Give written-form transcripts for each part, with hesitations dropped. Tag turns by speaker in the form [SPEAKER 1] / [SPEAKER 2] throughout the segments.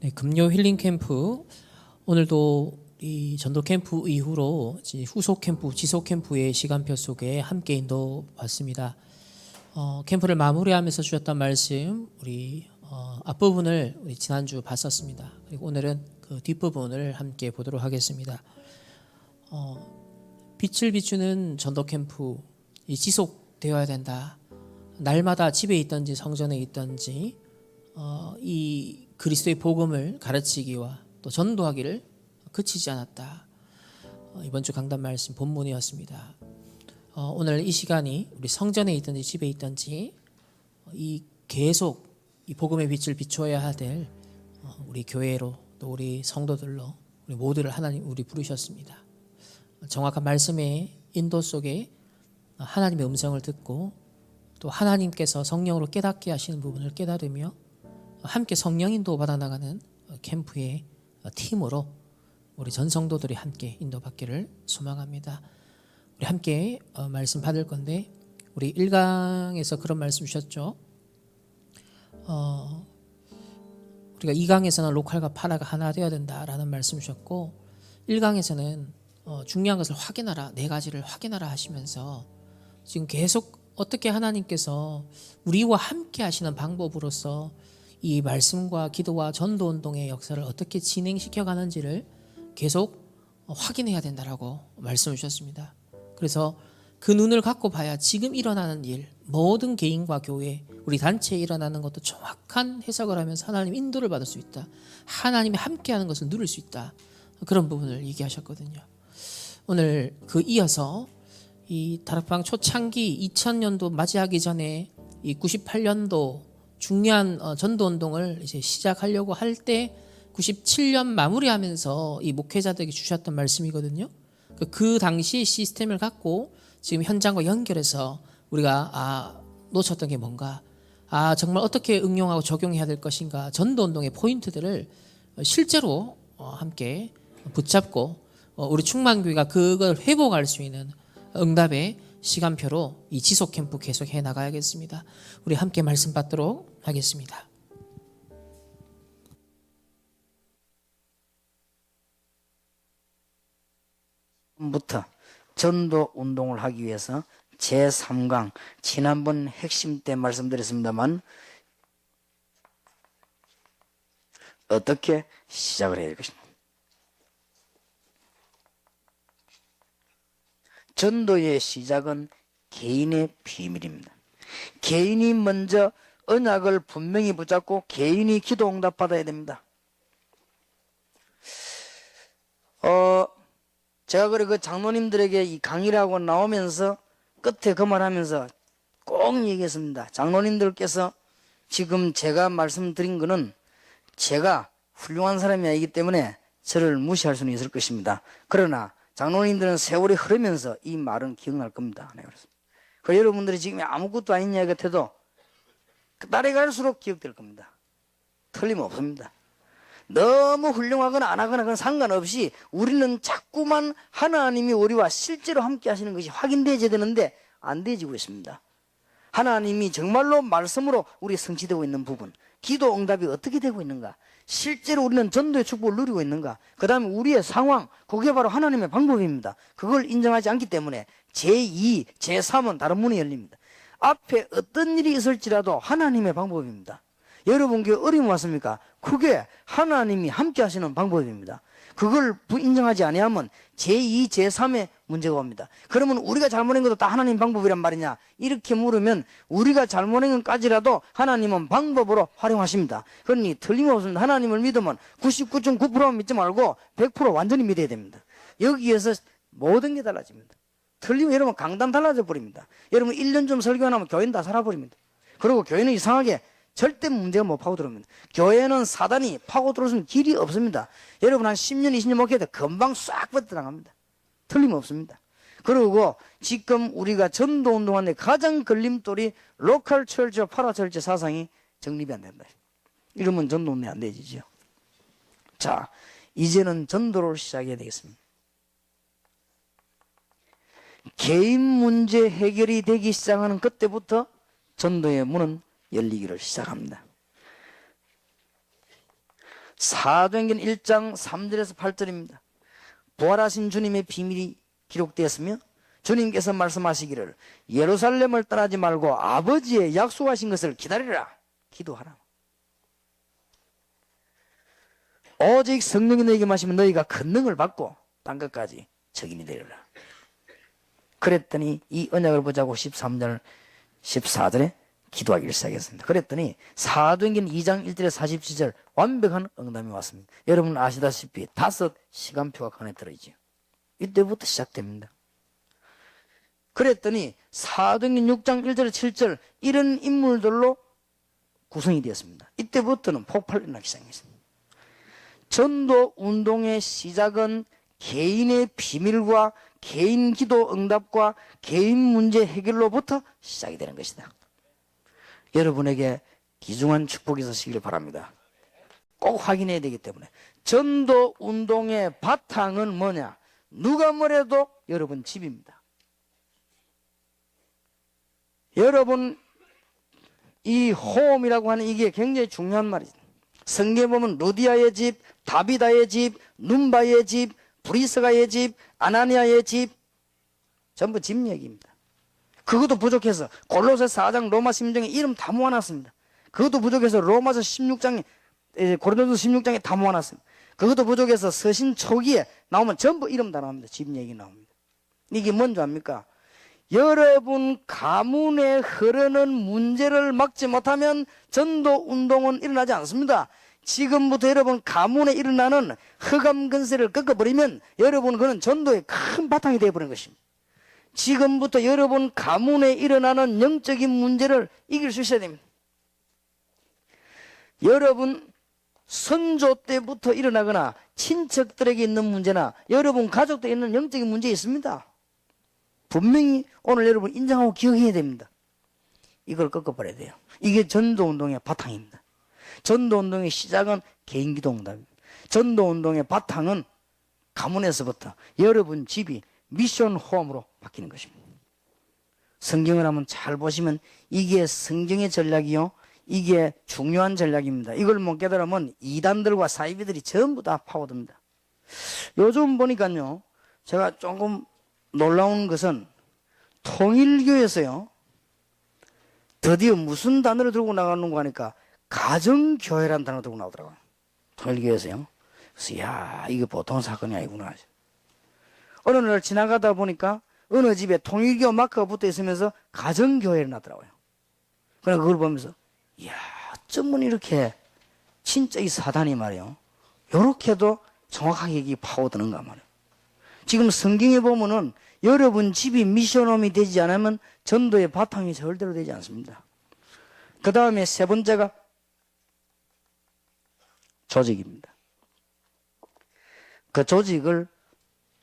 [SPEAKER 1] 네, 금요 힐링 캠프 오늘도 이 전도 캠프 이후로 이제 후속 캠프, 지속 캠프의 시간표 속에 함께 인도받습니다. 캠프를 마무리하면서 주셨던 말씀 우리 앞부분을 우리 지난주 봤었습니다. 그리고 오늘은 그 뒷부분을 함께 보도록 하겠습니다. 빛을 비추는 전도 캠프 이 지속되어야 된다. 날마다 집에 있든지 성전에 있든지 이 그리스도의 복음을 가르치기와 또 전도하기를 그치지 않았다. 이번 주 강단 말씀 본문이었습니다. 오늘 이 시간이 우리 성전에 있든지 집에 있든지 이 계속 이 복음의 빛을 비추어야 될 우리 교회로 또 우리 성도들로 우리 모두를 하나님 우리 부르셨습니다. 정확한 말씀의 인도 속에 하나님의 음성을 듣고 또 하나님께서 성령으로 깨닫게 하시는 부분을 깨달으며 함께 성령 인도 받아나가는 캠프의 팀으로 우리 전 성도들이 함께 인도받기를 소망합니다. 우리 함께 말씀 받을 건데 우리 1강에서 그런 말씀 주셨죠. 우리가 2강에서는 로컬과 파라가 하나 되어야 된다라는 말씀 주셨고 1강에서는 중요한 것을 확인하라, 4가지를 확인하라 하시면서 지금 계속 어떻게 하나님께서 우리와 함께 하시는 방법으로서 이 말씀과 기도와 전도운동의 역사를 어떻게 진행시켜 가는지를 계속 확인해야 된다라고 말씀을 주셨습니다. 그래서 그 눈을 갖고 봐야 지금 일어나는 일, 모든 개인과 교회, 우리 단체에 일어나는 것도 정확한 해석을 하면서 하나님 인도를 받을 수 있다. 하나님이 함께하는 것을 누릴 수 있다. 그런 부분을 얘기하셨거든요. 오늘 그 이어서 이 다락방 초창기 2000년도 맞이하기 전에 이 98년도 중요한 전도운동을 이제 시작하려고 할 때 97년 마무리하면서 이 목회자들에게 주셨던 말씀이거든요. 그 당시 시스템을 갖고 지금 현장과 연결해서 우리가 놓쳤던 게 뭔가, 정말 어떻게 응용하고 적용해야 될 것인가, 전도운동의 포인트들을 실제로 함께 붙잡고 우리 충만교회가 그걸 회복할 수 있는 응답의 시간표로 이 지속 캠프 계속해 나가야겠습니다. 우리 함께 말씀 받도록 하겠습니다.
[SPEAKER 2] 부터 전도 운동을 하기 위해서 제3강 지난번 핵심 때 말씀드렸습니다만 어떻게 시작을 해야 될 것입니다. 전도의 시작은 개인의 비밀입니다. 개인이 먼저 언약을 분명히 붙잡고 개인이 기도 응답 받아야 됩니다. 제가 그 장로님들에게 이 강의를 하고 나오면서 끝에 그 말하면서 꼭 얘기했습니다. 장로님들께서 지금 제가 말씀드린 거는 제가 훌륭한 사람이 아니기 때문에 저를 무시할 수는 있을 것입니다. 그러나 장로님들은 세월이 흐르면서 이 말은 기억날 겁니다. 네, 그렇습니다. 그래서 여러분들이 지금 아무것도 아닌 이야기 같아도 날이 갈수록 기억될 겁니다. 틀림없습니다. 너무 훌륭하거나 안 하거나 그건 상관없이 우리는 자꾸만 하나님이 우리와 실제로 함께 하시는 것이 확인되어야 되는데 안 되어지고 있습니다. 하나님이 정말로 말씀으로 우리 성취되고 있는 부분, 기도 응답이 어떻게 되고 있는가, 실제로 우리는 전도의 축복을 누리고 있는가, 그 다음에 우리의 상황, 그게 바로 하나님의 방법입니다. 그걸 인정하지 않기 때문에 제2, 제3은 다른 문이 열립니다. 앞에 어떤 일이 있을지라도 하나님의 방법입니다. 여러분께 어려움 왔습니까? 그게 하나님이 함께 하시는 방법입니다. 그걸 인정하지 아니하면 제2, 제3의 문제가 옵니다. 그러면 우리가 잘못한 것도 다 하나님 방법이란 말이냐? 이렇게 물으면 우리가 잘못한 것까지라도 하나님은 방법으로 활용하십니다. 그러니 틀림없습니다. 하나님을 믿으면 99.9%만 믿지 말고 100% 완전히 믿어야 됩니다. 여기에서 모든 게 달라집니다. 틀리면 여러분 강단 달라져 버립니다. 여러분 1년 좀 설교 안 하면 교회는 다 살아버립니다. 그리고 교회는 이상하게 절대 문제가 못 파고들어옵니다. 교회는 사단이 파고들어올 수 있는 길이 없습니다. 여러분 한 10년, 20년 목회할 때 금방 싹 뻗어나갑니다. 틀림없습니다. 그리고 지금 우리가 전도운동하는데 가장 걸림돌이 로컬 철저, 파라철저 사상이 정립이 안 된다. 이러면 전도운동이 안 되지죠. 자, 이제는 전도를 시작해야 되겠습니다. 개인 문제 해결이 되기 시작하는 그때부터 전도의 문은 열리기를 시작합니다. 사도행전 1장 3절에서 8절입니다. 부활하신 주님의 비밀이 기록되었으며 주님께서 말씀하시기를 예루살렘을 떠나지 말고 아버지의 약속하신 것을 기다리라. 기도하라. 오직 성령이 너에게 마시면 너희가 권능을 받고 땅끝까지 적인이 되리라. 그랬더니 이 언약을 보자고 13절 14절에 기도하기를 시작했습니다. 그랬더니 사도행전 2장 1절에 47절 완벽한 응답이 왔습니다. 여러분 아시다시피 5 시간표가 그 안에 들어있죠. 이때부터 시작됩니다. 그랬더니 사도행전 6장 1절 7절 이런 인물들로 구성이 되었습니다. 이때부터는 폭발이 나기 시작했습니다. 전도 운동의 시작은 개인의 비밀과 개인 기도 응답과 개인 문제 해결로부터 시작이 되는 것이다. 여러분에게 귀중한 축복이 있으시길 바랍니다. 꼭 확인해야 되기 때문에 전도 운동의 바탕은 뭐냐? 누가 뭐래도 여러분 집입니다. 여러분 이 호음이라고 하는 이게 굉장히 중요한 말이죠. 성경에 보면 루디아의 집, 다비다의 집, 눈바의 집, 브리스가의 집, 아나니아의 집 전부 집 얘기입니다. 그것도 부족해서 골로새 4장 로마 16장에 이름 다 모아놨습니다. 그것도 부족해서 로마서 16장에 고린도서 16장에 다 모아놨습니다. 그것도 부족해서 서신 초기에 나오면 전부 이름 다 나옵니다. 집 얘기 나옵니다. 이게 뭔지 압니까? 여러분 가문에 흐르는 문제를 막지 못하면 전도 운동은 일어나지 않습니다. 지금부터 여러분 가문에 일어나는 흑암 근세를 꺾어버리면 여러분 그는 전도의 큰 바탕이 되어버리는 것입니다. 지금부터 여러분 가문에 일어나는 영적인 문제를 이길 수 있어야 됩니다. 여러분 선조 때부터 일어나거나 친척들에게 있는 문제나 여러분 가족들에 있는 영적인 문제 있습니다. 분명히 오늘 여러분 인정하고 기억해야 됩니다. 이걸 꺾어버려야 돼요. 이게 전도운동의 바탕입니다. 전도운동의 시작은 개인기도응답입니다. 전도운동의 바탕은 가문에서부터 여러분 집이 미션 홈으로 바뀌는 것입니다. 성경을 한번 잘 보시면 이게 성경의 전략이요, 이게 중요한 전략입니다. 이걸 못 깨달으면 이단들과 사이비들이 전부 다 파고듭니다. 요즘 보니까요, 제가 조금 놀라운 것은 통일교에서요 드디어 무슨 단어를 들고 나가는 거 하니까 가정교회라는 단어 들고 나오더라고요. 통일교에서요. 그래서 야, 이게 보통 사건이 아니구나. 어느 날 지나가다 보니까 어느 집에 통일교 마크가 붙어 있으면서 가정교회를 놨더라고요. 그래서 그걸 보면서 이야, 어쩌면 이렇게 진짜 이 사단이 말이에요, 요렇게도 정확하게 이게 파고드는가 말이에요. 지금 성경에 보면은 여러분 집이 미션홈이 되지 않으면 전도의 바탕이 절대로 되지 않습니다. 그 다음에 세 번째가 조직입니다. 그 조직을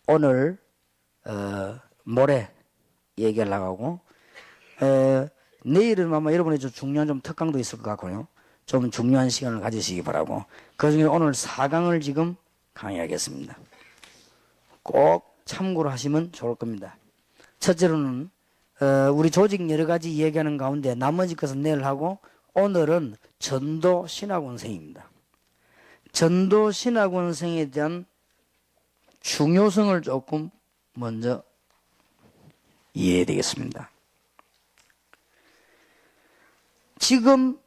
[SPEAKER 2] 오늘 모레 얘기하려고 하고 내일은 아마 여러분의 좀 중요한 좀 특강도 있을 것 같고요. 좀 중요한 시간을 가지시기 바라고, 그 중에 오늘 4강을 지금 강의하겠습니다. 꼭 참고로 하시면 좋을 겁니다. 첫째로는 우리 조직 여러 가지 얘기하는 가운데 나머지 것은 내일 하고, 오늘은 전도 신학원생입니다. 전도 신학원생에 대한 중요성을 조금 먼저 이해해야 되겠습니다. 지금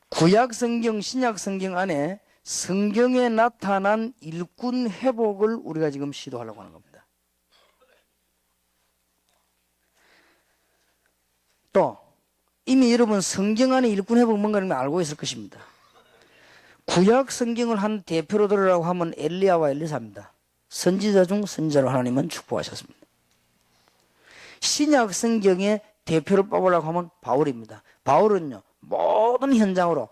[SPEAKER 2] 구약 성경, 신약 성경 안에 성경에 나타난 일꾼 회복을 우리가 지금 시도하려고 하는 겁니다. 또 이미 여러분 성경 안에 일꾼 회복 뭔가를 알고 있을 것입니다. 구약 성경을 한 대표로 들으라고 하면 엘리야와 엘리사입니다. 선지자 중 선지자로 하나님은 축복하셨습니다. 신약 성경의 대표를 뽑으려고 하면 바울입니다. 바울은요 모든 현장으로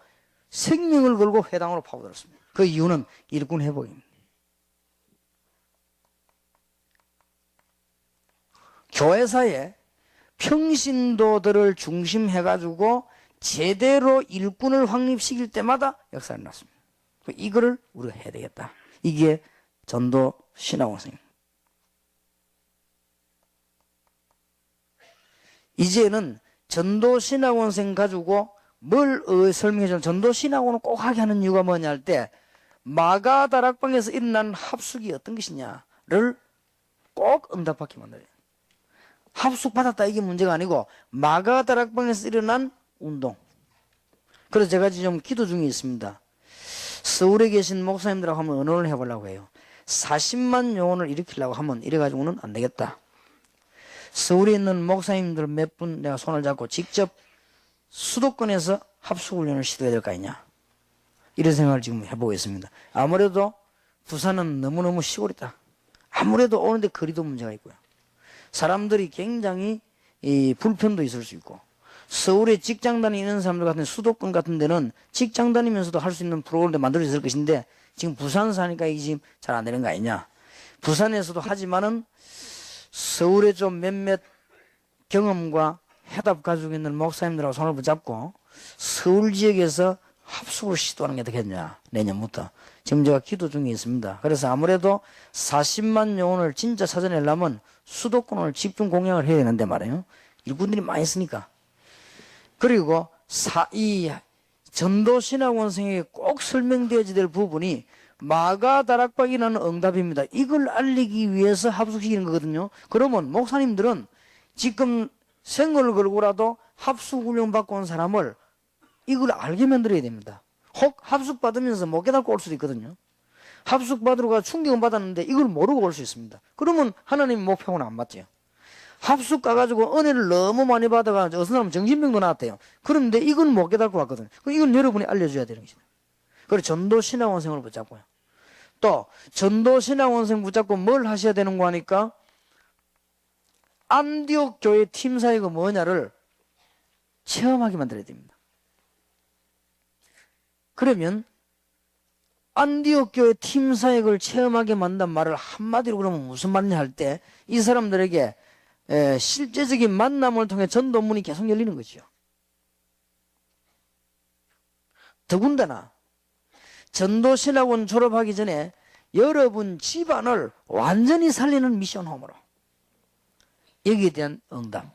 [SPEAKER 2] 생명을 걸고 회당으로 파고들었습니다. 그 이유는 일꾼 회복입니다. 교회사에 평신도들을 중심해가지고 제대로 일꾼을 확립시킬 때마다 역사가 났습니다. 이거를 우리가 해야 되겠다. 이게 전도 신학원생입니다. 이제는 전도 신학원생 가지고 뭘 설명해 주면 전도신하고는 꼭 하게 하는 이유가 뭐냐 할 때 마가다락방에서 일어난 합숙이 어떤 것이냐를 꼭 응답받게 만들어요. 합숙 받았다 이게 문제가 아니고 마가다락방에서 일어난 운동. 그래서 제가 지금 기도 중에 있습니다. 서울에 계신 목사님들하고 한번 의논을 해보려고 해요. 40만 영혼을 일으키려고 하면 이래가지고는 안 되겠다. 서울에 있는 목사님들 몇 분 내가 손을 잡고 직접 수도권에서 합숙훈련을 시도해야 될 거 아니냐. 이런 생각을 지금 해보고 있습니다. 아무래도 부산은 너무너무 시골이다. 아무래도 오는데 거리도 문제가 있고요. 사람들이 굉장히 불편도 있을 수 있고, 서울에 직장 다니는 사람들 같은 수도권 같은 데는 직장 다니면서도 할 수 있는 프로그램도 만들어졌을 것인데 지금 부산 사니까 이게 지금 잘 안 되는 거 아니냐. 부산에서도 하지만은 서울에 좀 몇몇 경험과 해답 가지고 있는 목사님들하고 손을 붙잡고 서울 지역에서 합숙을 시도하는 게 어떻겠냐. 내년부터. 지금 제가 기도 중에 있습니다. 그래서 아무래도 40만 영혼을 진짜 찾아내려면 수도권을 집중 공략을 해야 되는데 말이에요. 일꾼들이 많이 있으니까. 그리고 이 전도신학원생에게 꼭 설명되어야 될 부분이 마가다락방이라는 응답입니다. 이걸 알리기 위해서 합숙시키는 거거든요. 그러면 목사님들은 지금 생을 걸고라도 합숙훈련 받고 온 사람을 이걸 알게 만들어야 됩니다. 혹 합숙 받으면서 못 깨닫고 올 수도 있거든요. 합숙 받으러 가 충격은 받았는데 이걸 모르고 올 수 있습니다. 그러면 하나님 목표는 안 맞죠. 합숙 가가지고 은혜를 너무 많이 받아가지고 어떤 사람은 정신병도 나왔대요. 그런데 이건 못 깨닫고 왔거든요. 이건 여러분이 알려줘야 되는 것이다. 그리고 전도신학원생을 붙잡고요. 또 전도신학원생 붙잡고 뭘 하셔야 되는 거 하니까 안디옥 교회 팀사역이 뭐냐를 체험하게 만들어야 됩니다. 그러면 안디옥 교회 팀사역을 체험하게 만든 말을 한마디로 그러면 무슨 말이냐 할 때 이 사람들에게 실제적인 만남을 통해 전도문이 계속 열리는 거죠. 더군다나 전도신학원 졸업하기 전에 여러분 집안을 완전히 살리는 미션홈으로 여기에 대한 응답.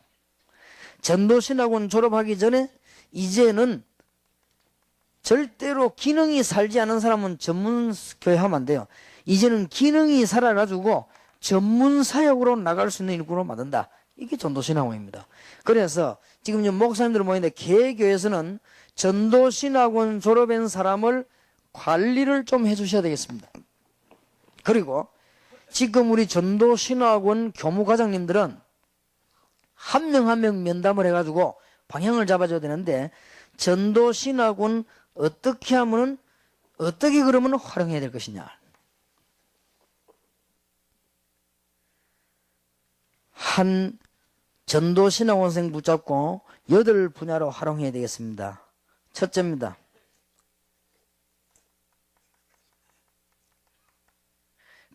[SPEAKER 2] 전도신학원 졸업하기 전에 이제는 절대로 기능이 살지 않은 사람은 전문교회 하면 안 돼요. 이제는 기능이 살아가지고 전문사역으로 나갈 수 있는 일꾼으로 만든다. 이게 전도신학원입니다. 그래서 지금 목사님들 모이는데 개교에서는 전도신학원 졸업한 사람을 관리를 좀 해주셔야 되겠습니다. 그리고 지금 우리 전도신학원 교무과장님들은 한 명 한 명 면담을 해가지고 방향을 잡아줘야 되는데 전도신학원 어떻게 하면은 어떻게 그러면 활용해야 될 것이냐. 한 전도신학원생 붙잡고 8분야로 활용해야 되겠습니다. 첫째입니다.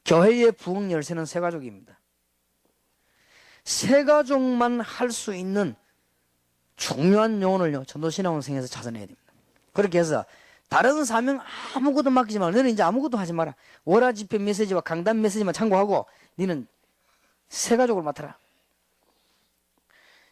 [SPEAKER 2] 교회의 부흥 열쇠는 세 가족입니다. 세 가족만 할 수 있는 중요한 요원을 전도신학원생에서 찾아내야 됩니다. 그렇게 해서 다른 사명 아무것도 맡기지 말고 너는 이제 아무것도 하지 마라. 월화 집회 메시지와 강단 메시지만 참고하고 너는 세 가족을 맡아라.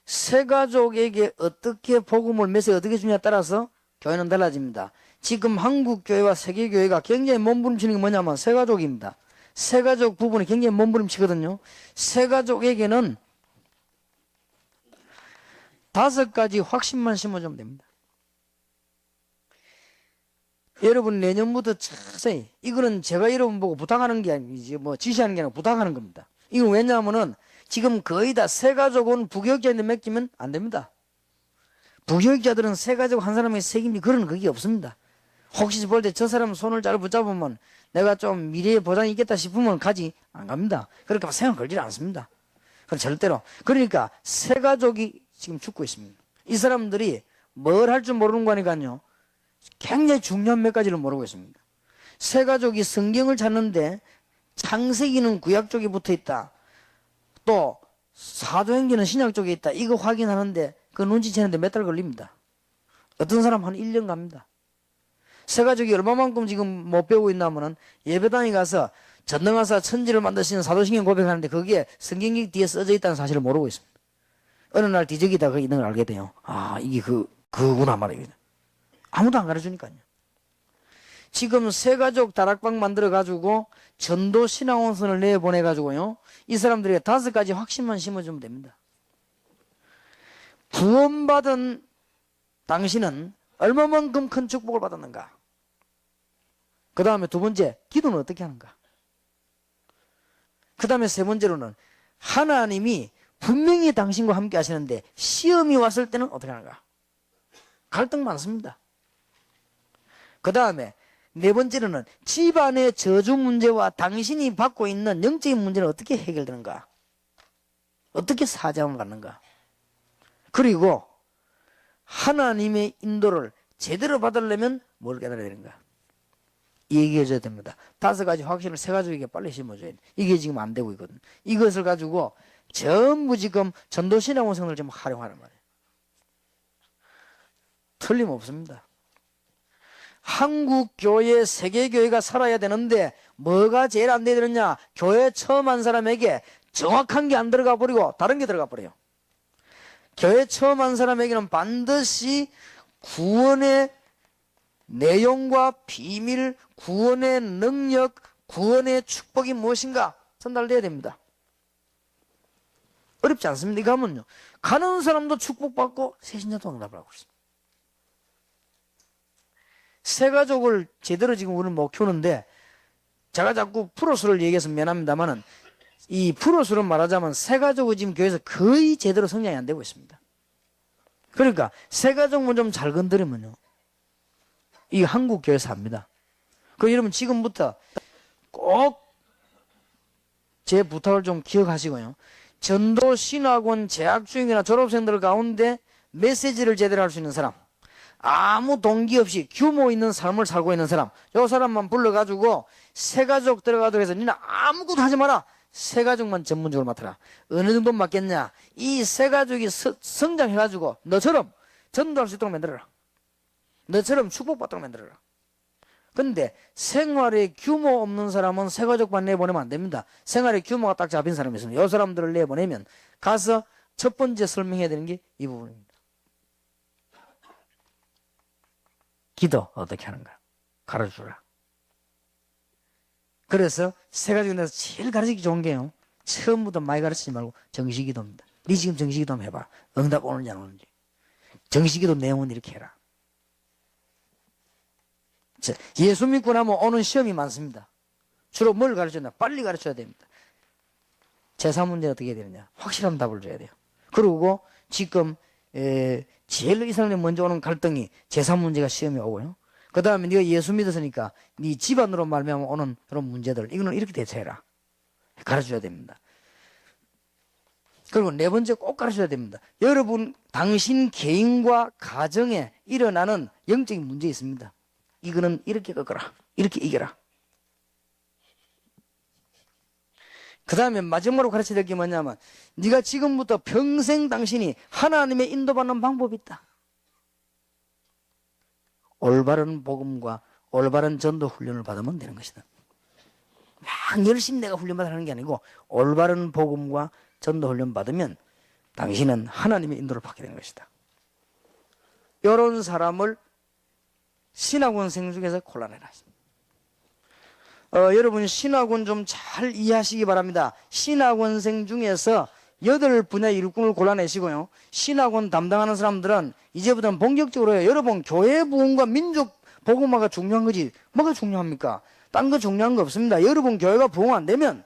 [SPEAKER 2] 세 가족에게 어떻게 복음을 메시지 어떻게 주냐에 따라서 교회는 달라집니다. 지금 한국 교회와 세계 교회가 굉장히 몸부림치는 게 뭐냐면 세 가족입니다. 세 가족 부분이 굉장히 몸부림치거든요. 세 가족에게는 5가지 확신만 심어주면 됩니다. 여러분 내년부터 자세히 이거는 제가 여러분 보고 부탁하는 게 아니지 뭐 지시하는 게 아니라 부탁하는 겁니다. 이건 왜냐하면은 지금 거의 다 세 가족은 부교육자한테 맡기면 안 됩니다. 부교육자들은 세 가족 한 사람의 책임이 그런 그게 없습니다. 혹시 볼 때 저 사람 손을 잘 붙잡으면 내가 좀 미래에 보장이 있겠다 싶으면 가지 안 갑니다. 그렇게 생각 걸지 않습니다. 절대로. 그러니까 세 가족이 지금 죽고 있습니다. 이 사람들이 뭘 할 줄 모르는 거니까요. 굉장히 중요한 몇 가지를 모르고 있습니다. 세 가족이 성경을 찾는데 창세기는 구약 쪽에 붙어 있다. 또 사도행전은 신약 쪽에 있다. 이거 확인하는데 그 눈치채는데 몇 달 걸립니다. 어떤 사람 한 1년 갑니다. 세 가족이 얼마만큼 지금 못 배우고 있나면은 예배당에 가서 전능하사 천지를 만드시는 사도신경 고백하는데 거기에 성경이 뒤에 써져 있다는 사실을 모르고 있습니다. 어느 날 뒤적이다 그 있는 걸 알게 돼요. 아 이게 그구나 말입니다. 아무도 안 가르쳐주니까요. 지금 새가족 다락방 만들어가지고 전도 신앙원선을 내보내가지고요. 이 사람들에게 5가지 확신만 심어주면 됩니다. 구원받은 당신은 얼마만큼 큰 축복을 받았는가? 그 다음에 2번째, 기도는 어떻게 하는가? 그 다음에 3번째로는 하나님이 분명히 당신과 함께 하시는데 시험이 왔을 때는 어떻게 하는가? 갈등 많습니다. 그 다음에 4번째로는 집안의 저주 문제와 당신이 받고 있는 영적인 문제는 어떻게 해결되는가? 어떻게 사정을 받는가? 그리고 하나님의 인도를 제대로 받으려면 뭘 깨달아야 되는가? 얘기해 줘야 됩니다. 5가지 확신을 새가족에게 빨리 심어줘야 돼. 이게 지금 안 되고 있거든. 이것을 가지고 전부 지금 전도신앙원성을 좀 활용하는 말이에요. 틀림없습니다. 한국교회, 세계교회가 살아야 되는데 뭐가 제일 안 되느냐? 교회 처음 한 사람에게 정확한 게 안 들어가 버리고 다른 게 들어가 버려요. 교회 처음 한 사람에게는 반드시 구원의 내용과 비밀, 구원의 능력, 구원의 축복이 무엇인가 전달돼야 됩니다. 어렵지 않습니다. 이거 하면요, 가는 사람도 축복받고 새신자도 응답을 하고 있습니다. 새가족을 제대로 지금 우리는 못 키우는데, 제가 자꾸 프로수를 얘기해서 미안합니다만은 이 프로수로 말하자면 새가족이 지금 교회에서 거의 제대로 성장이 안 되고 있습니다. 그러니까 새가족만 좀 잘 건드리면요, 이 한국 교회에서 합니다. 그 여러분 지금부터 꼭 제 부탁을 좀 기억하시고요. 전도 신학원 재학 중이나 졸업생들 가운데 메시지를 제대로 할 수 있는 사람, 아무 동기 없이 규모 있는 삶을 살고 있는 사람, 요 사람만 불러가지고 새가족 들어가도록 해서 니는 아무것도 하지 마라. 새가족만 전문적으로 맡아라. 어느 정도 맡겠냐? 이 새가족이 성장해가지고 너처럼 전도할 수 있도록 만들어라. 너처럼 축복받도록 만들어라. 근데 생활에 규모 없는 사람은 새가족만 내보내면 안 됩니다. 생활에 규모가 딱 잡힌 사람이 있으면 이 사람들을 내보내면 가서 첫 번째 설명해야 되는 게 이 부분입니다. 기도 어떻게 하는가? 가르쳐주라. 그래서 새가족에 대해서 제일 가르치기 좋은 게요, 처음부터 많이 가르치지 말고 정식기도입니다. 네 지금 정식기도 한번 해봐. 응답 오는지 안 오는지. 정식기도 내용은 이렇게 해라. 예수 믿고 나면 오는 시험이 많습니다. 주로 뭘 가르쳐야 빨리 가르쳐야 됩니다. 제사 문제 어떻게 해야 되느냐? 확실한 답을 줘야 돼요. 그리고 지금 제일 이 사람이 먼저 오는 갈등이 제사 문제가 시험이 오고요. 그 다음에 네가 예수 믿었으니까 네 집안으로 말미암아 오는 그런 문제들, 이거는 이렇게 대처해라. 가르쳐야 됩니다. 그리고 4번째 꼭 가르쳐야 됩니다. 여러분, 당신 개인과 가정에 일어나는 영적인 문제 있습니다. 이거는 이렇게 꺾어라. 이렇게 이겨라. 그 다음에 마지막으로 가르쳐야 될 게 뭐냐면, 네가 지금부터 평생 당신이 하나님의 인도받는 방법이 있다. 올바른 복음과 올바른 전도 훈련을 받으면 되는 것이다. 막 열심히 내가 훈련받으라는 게 아니고 올바른 복음과 전도 훈련 받으면 당신은 하나님의 인도를 받게 되는 것이다. 이런 사람을 신학원생 중에서 골라내라. 여러분 신학원 좀 잘 이해하시기 바랍니다. 신학원생 중에서 8분야의 일꾼을 골라내시고요. 신학원 담당하는 사람들은 이제부터는 본격적으로 해요. 여러분, 교회 부흥과 민족 복음화가 중요한 거지 뭐가 중요합니까? 딴 거 중요한 거 없습니다. 여러분 교회가 부흥 안 되면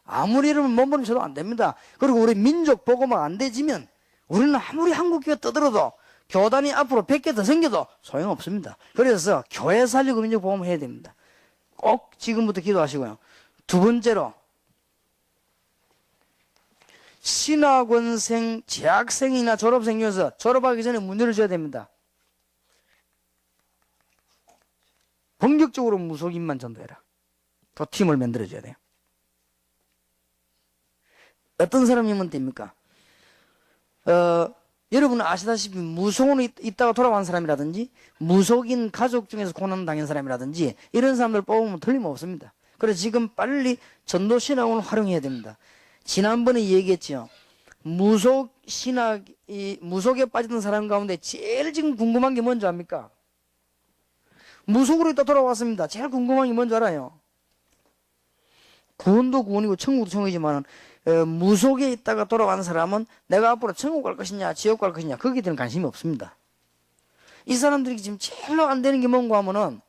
[SPEAKER 2] 아무리 여러분 몸부림쳐도 안 됩니다. 그리고 우리 민족 복음화가 안 되지면 우리는 아무리 한국교회 떠들어도 교단이 앞으로 100개 더 생겨도 소용없습니다. 그래서 교회 살리고 민족 복음화 해야 됩니다. 꼭 지금부터 기도하시고요. 2번째로 신학원생, 재학생이나 졸업생 중에서 졸업하기 전에 문제를 줘야 됩니다. 본격적으로 무속인만 전도해라. 또 팀을 만들어줘야 돼요. 어떤 사람이면 됩니까? 여러분은 아시다시피 무속으로 있다가 돌아온 사람이라든지 무속인 가족 중에서 고난 당한 사람이라든지 이런 사람들 뽑으면 틀림없습니다. 그래서 지금 빨리 전도신학원을 활용해야 됩니다. 지난번에 얘기했죠. 무속에 빠지던 사람 가운데 제일 지금 궁금한 게 뭔지 압니까? 무속으로 있다 돌아왔습니다. 제일 궁금한 게 뭔지 알아요? 구원도 구원이고 천국도 천국이지만 무속에 있다가 돌아간 사람은 내가 앞으로 천국 갈 것이냐 지옥 갈 것이냐 거기에 대한 관심이 없습니다. 이 사람들이 지금 제일 안 되는 게 뭔가 하면은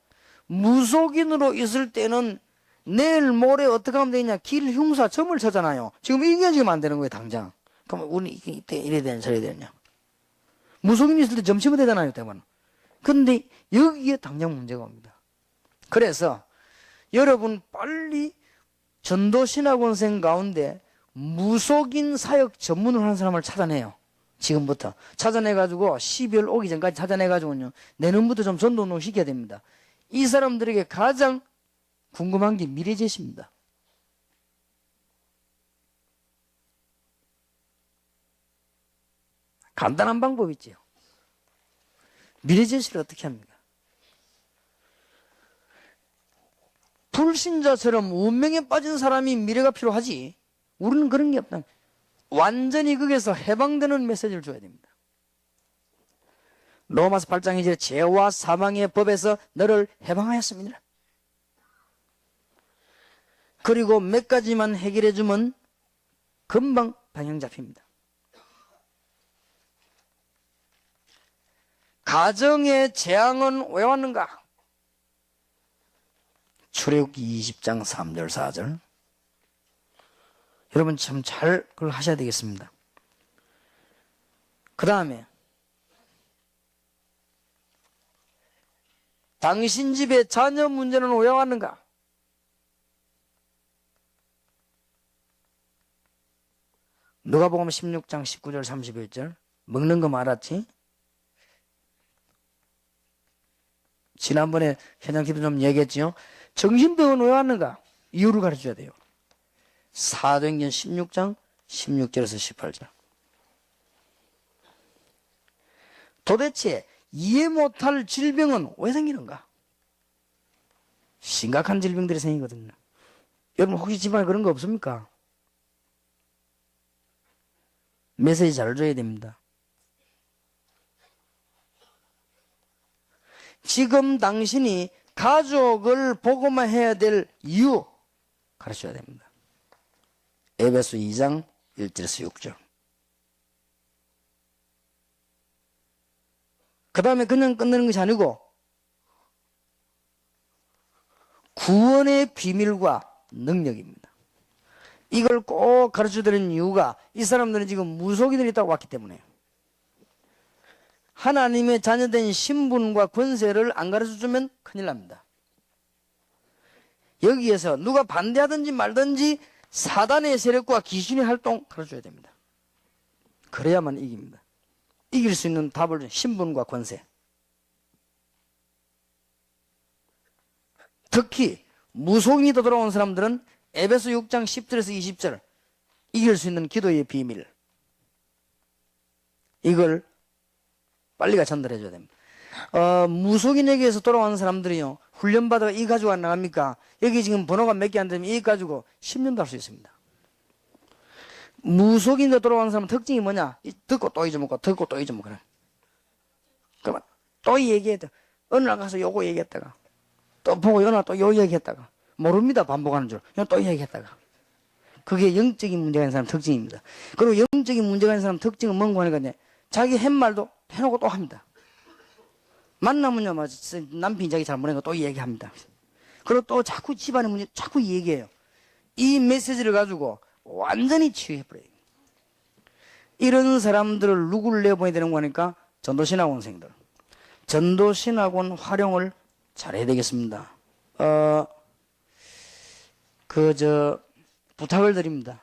[SPEAKER 2] 무속인으로 있을 때는 내일 모레 어떻게 하면 되냐 길 흉사 점을 쳐잖아요. 지금 이게 지금 안 되는 거예요 당장. 그럼 우리 이때 이래야 되냐 저래야 되냐. 무속인이 있을 때 점 치면 되잖아요 대만. 근데 여기에 당장 문제가 옵니다. 그래서 여러분 빨리 전도신학원생 가운데 무속인 사역 전문을 하는 사람을 찾아내요. 지금부터 찾아내가지고 12월 오기 전까지 찾아내가지고요 내년부터 좀 전도운동 시켜야 됩니다. 이 사람들에게 가장 궁금한 게 미래제시입니다. 간단한 방법이 있죠. 미래제시를 어떻게 합니까? 불신자처럼 운명에 빠진 사람이 미래가 필요하지 우리는 그런 게 없다. 완전히 거기서 해방되는 메시지를 줘야 됩니다. 로마서 8장 2절에 죄와 사망의 법에서 너를 해방하였습니다. 그리고 몇 가지만 해결해 주면 금방 방향 잡힙니다. 가정의 재앙은 왜 왔는가? 출애굽기 20장 3절 4절 여러분 참 잘 그걸 하셔야 되겠습니다. 그 다음에 당신 집의 자녀 문제는 왜 왔는가? 누가복음 16장 19절 31절 먹는 거 말았지? 지난번에 현장팀도 좀 얘기했지요. 정신병은 왜 왔는가? 이유를 가르쳐줘야 돼요. 사도행전 16장 16절에서 18절 도대체 이해 못할 질병은 왜 생기는가? 심각한 질병들이 생기거든요. 여러분 혹시 집안에 그런 거 없습니까? 메시지 잘 줘야 됩니다. 지금 당신이 가족을 보고만 해야 될 이유 가르쳐야 됩니다. 에베소 2장 1절에서 6절 그 다음에 그냥 끝내는 것이 아니고 구원의 비밀과 능력입니다. 이걸 꼭 가르쳐드리는 이유가 이 사람들은 지금 무속인들이 있다고 왔기 때문에요. 하나님의 자녀된 신분과 권세를 안 가르쳐주면 큰일 납니다. 여기에서 누가 반대하든지 말든지 사단의 세력과 귀신의 활동 가르쳐줘야 됩니다. 그래야만 이깁니다. 이길 수 있는 답을 준 신분과 권세. 특히 무속인이 돌아온 사람들은 에베소 6장 10절에서 20절 이길 수 있는 기도의 비밀 이걸 빨리가 전달해 줘야 됩니다. 무속인에게서 돌아온 사람들이요 훈련받아가 이 가지고 안 나갑니까? 여기 지금 번호가 몇 개 안 되면 이 가지고 10년도 할 수 있습니다. 무속인과 돌아온 사람은 특징이 뭐냐? 듣고 또 잊어먹고 듣고 또 잊어먹고 그러면 또 얘기해야 돼. 어느 날 가서 요거 얘기했다가 또 보고 어느 날 또 요 얘기했다가 모릅니다. 반복하는 줄. 또 얘기했다가 그게 영적인 문제가 있는 사람 특징입니다. 그리고 영적인 문제가 있는 사람 특징은 뭔가 하니까 자기 한 말도 해놓고 또 합니다. 만나면요, 남편이 자기 잘못한 거 또 얘기합니다. 그리고 또 자꾸 집안의 문제 자꾸 얘기해요. 이 메시지를 가지고 완전히 치유해버려요. 이런 사람들을 누구를 내보내야 되는 거니까 전도신학원생들. 전도신학원 활용을 잘해야 되겠습니다. 부탁을 드립니다.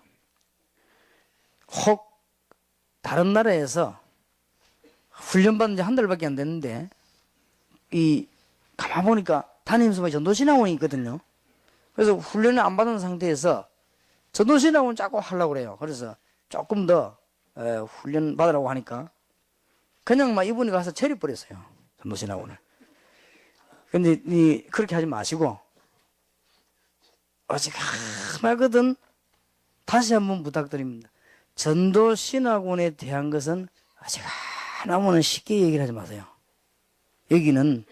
[SPEAKER 2] 혹 다른 나라에서 훈련받은 지 한 달밖에 안 됐는데 가만 보니까 담임수만 전도신학원이 있거든요. 그래서 훈련을 안 받은 상태에서 전도신학원 자꾸 하려고 그래요. 그래서 조금 더 훈련 받으라고 하니까 그냥 막 이분이 가서 체리버렸어요. 전도신학원을. 근데 그렇게 하지 마시고 어지간하거든 다시 한번 부탁드립니다. 전도신학원에 대한 것은 어지간하면 쉽게 얘기를 하지 마세요. 여기는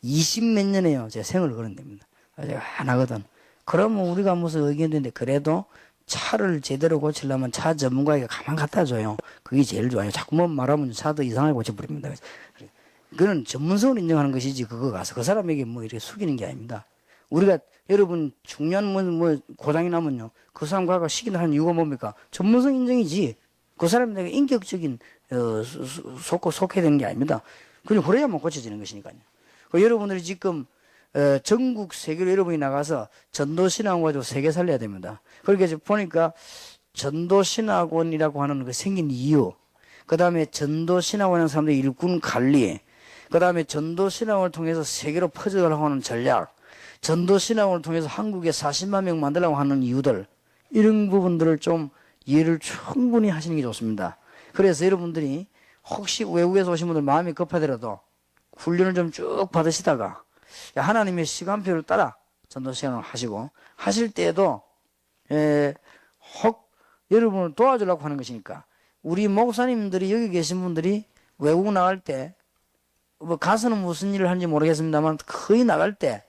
[SPEAKER 2] 20몇 년에요. 제 생을 걸은 됩니다. 제가 안 하거든. 그러면 우리가 무슨 의견인데 그래도 차를 제대로 고치려면 차 전문가에게 가만 갖다 줘요. 그게 제일 좋아요. 자꾸만 말하면 차도 이상하게 고쳐버립니다. 그건 전문성을 인정하는 것이지 그거 가서 그 사람에게 뭐 이렇게 숙이는 게 아닙니다. 우리가 여러분 중요한 뭐 고장이 나면요. 그 사람 가서 시키는 하는 이유가 뭡니까? 전문성 인정이지. 그 사람이 내가 인격적인 속해야 되는 게 아닙니다. 그냥 그래야만 고쳐지는 것이니까요. 여러분들이 지금 전국 세계로 여러분이 나가서 전도신학원 가지고 세계 살려야 됩니다. 그렇게 해서 보니까 전도신학원이라고 하는 그 생긴 이유, 그 다음에 전도신학원 하는 사람들의 일꾼 관리, 그 다음에 전도신학원을 통해서 세계로 퍼져가려고 하는 전략, 전도신학원을 통해서 한국에 40만 명 만들려고 하는 이유들, 이런 부분들을 좀 이해를 충분히 하시는 게 좋습니다. 그래서 여러분들이 혹시 외국에서 오신 분들 마음이 급하더라도 훈련을 좀 쭉 받으시다가 하나님의 시간표를 따라 전도 시간을 하시고 하실 때에도 혹 여러분을 도와주려고 하는 것이니까 우리 목사님들이 여기 계신 분들이 외국 나갈 때 뭐 가서는 무슨 일을 하는지 모르겠습니다만 거의 나갈 때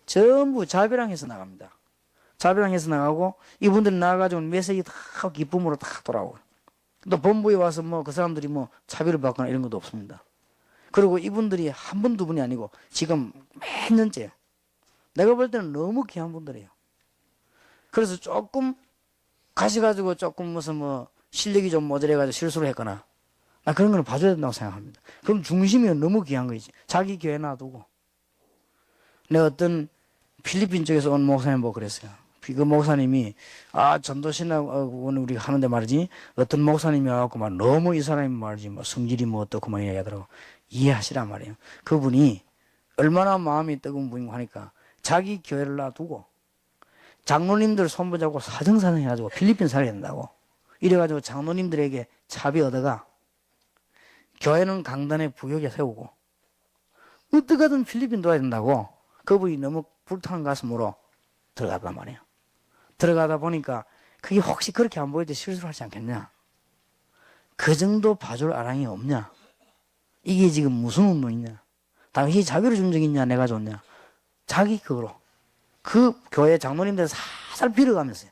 [SPEAKER 2] 전부 자비랑해서 나갑니다. 자비랑해서 나가고 이분들이 나가가지고 메시지 다 기쁨으로 다 돌아오고 또 본부에 와서 뭐 그 사람들이 뭐 차별을 받거나 이런 것도 없습니다. 그리고 이분들이 한 분, 두 분이 아니고 지금 몇 년째 내가 볼 때는 너무 귀한 분들이에요. 그래서 조금 가셔가지고 조금 무슨 뭐 실력이 좀 모자라가지고 실수를 했거나 나 그런 걸 봐줘야 된다고 생각합니다. 그럼 중심이 너무 귀한 거지. 자기 교회 놔두고 내가 어떤 필리핀 쪽에서 온 목사님 보고 그랬어요. 그 목사님이 전도신학원 우리가 하는데 말이지 어떤 목사님이 와갖고 막 너무 이 사람이 말이지 뭐 성질이 뭐 어떻고 막 이야기하더라고. 이해하시란 말이에요. 그분이 얼마나 마음이 뜨거운 분이고 하니까 자기 교회를 놔두고 장로님들 손보자고 사정사정 해가지고 필리핀 살게 된다고. 이래가지고 장로님들에게 차비 얻어가 교회는 강단에 부교에 세우고 어떻게든 필리핀 도와야 된다고. 그분이 너무 불타는 가슴으로 들어갔단 말이에요. 들어가다 보니까 그게 혹시 그렇게 안 보일 때 실수를 하지 않겠냐. 그 정도 봐줄 아랑이 없냐. 이게 지금 무슨 운동이냐. 당신이 자비를 준 적 있냐 내가 줬냐. 자기 그거로 그 교회 장로님들 살살 빌어가면서요.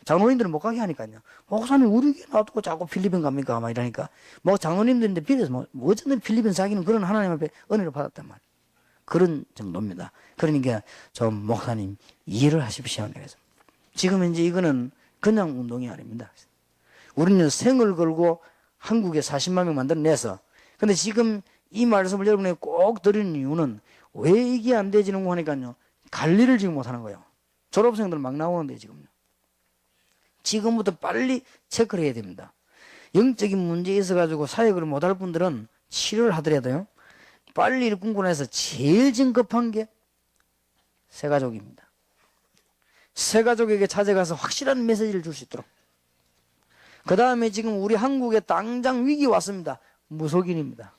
[SPEAKER 2] 장로님들은 못 가게 하니까요. 목사님 우리 교회 놔두고 자꾸 필리핀 갑니까 막 이러니까 뭐 장로님들인데 빌어서 뭐 어쨌든 필리핀 사기는 그런 하나님 앞에 은혜를 받았단 말이에요. 그런 정도입니다. 그러니까 좀 목사님 이해를 하십시오. 그래서 지금 이제 이거는 그냥 운동이 아닙니다. 우리는 생을 걸고 한국에 40만 명 만들어내서 근데 지금 이 말씀을 여러분에게 꼭 드리는 이유는 왜 이게 안 되지는 거 하니까요. 관리를 지금 못하는 거예요. 졸업생들 막 나오는데 지금요. 지금부터 빨리 체크를 해야 됩니다. 영적인 문제에 있어가지고 사역을 못할 분들은 치료를 하더라도요. 빨리 일꾼고 나서 제일 진급한 게 새가족입니다. 새가족에게 찾아가서 확실한 메시지를 줄 수 있도록. 그 다음에 지금 우리 한국에 당장 위기 왔습니다. 무속인입니다.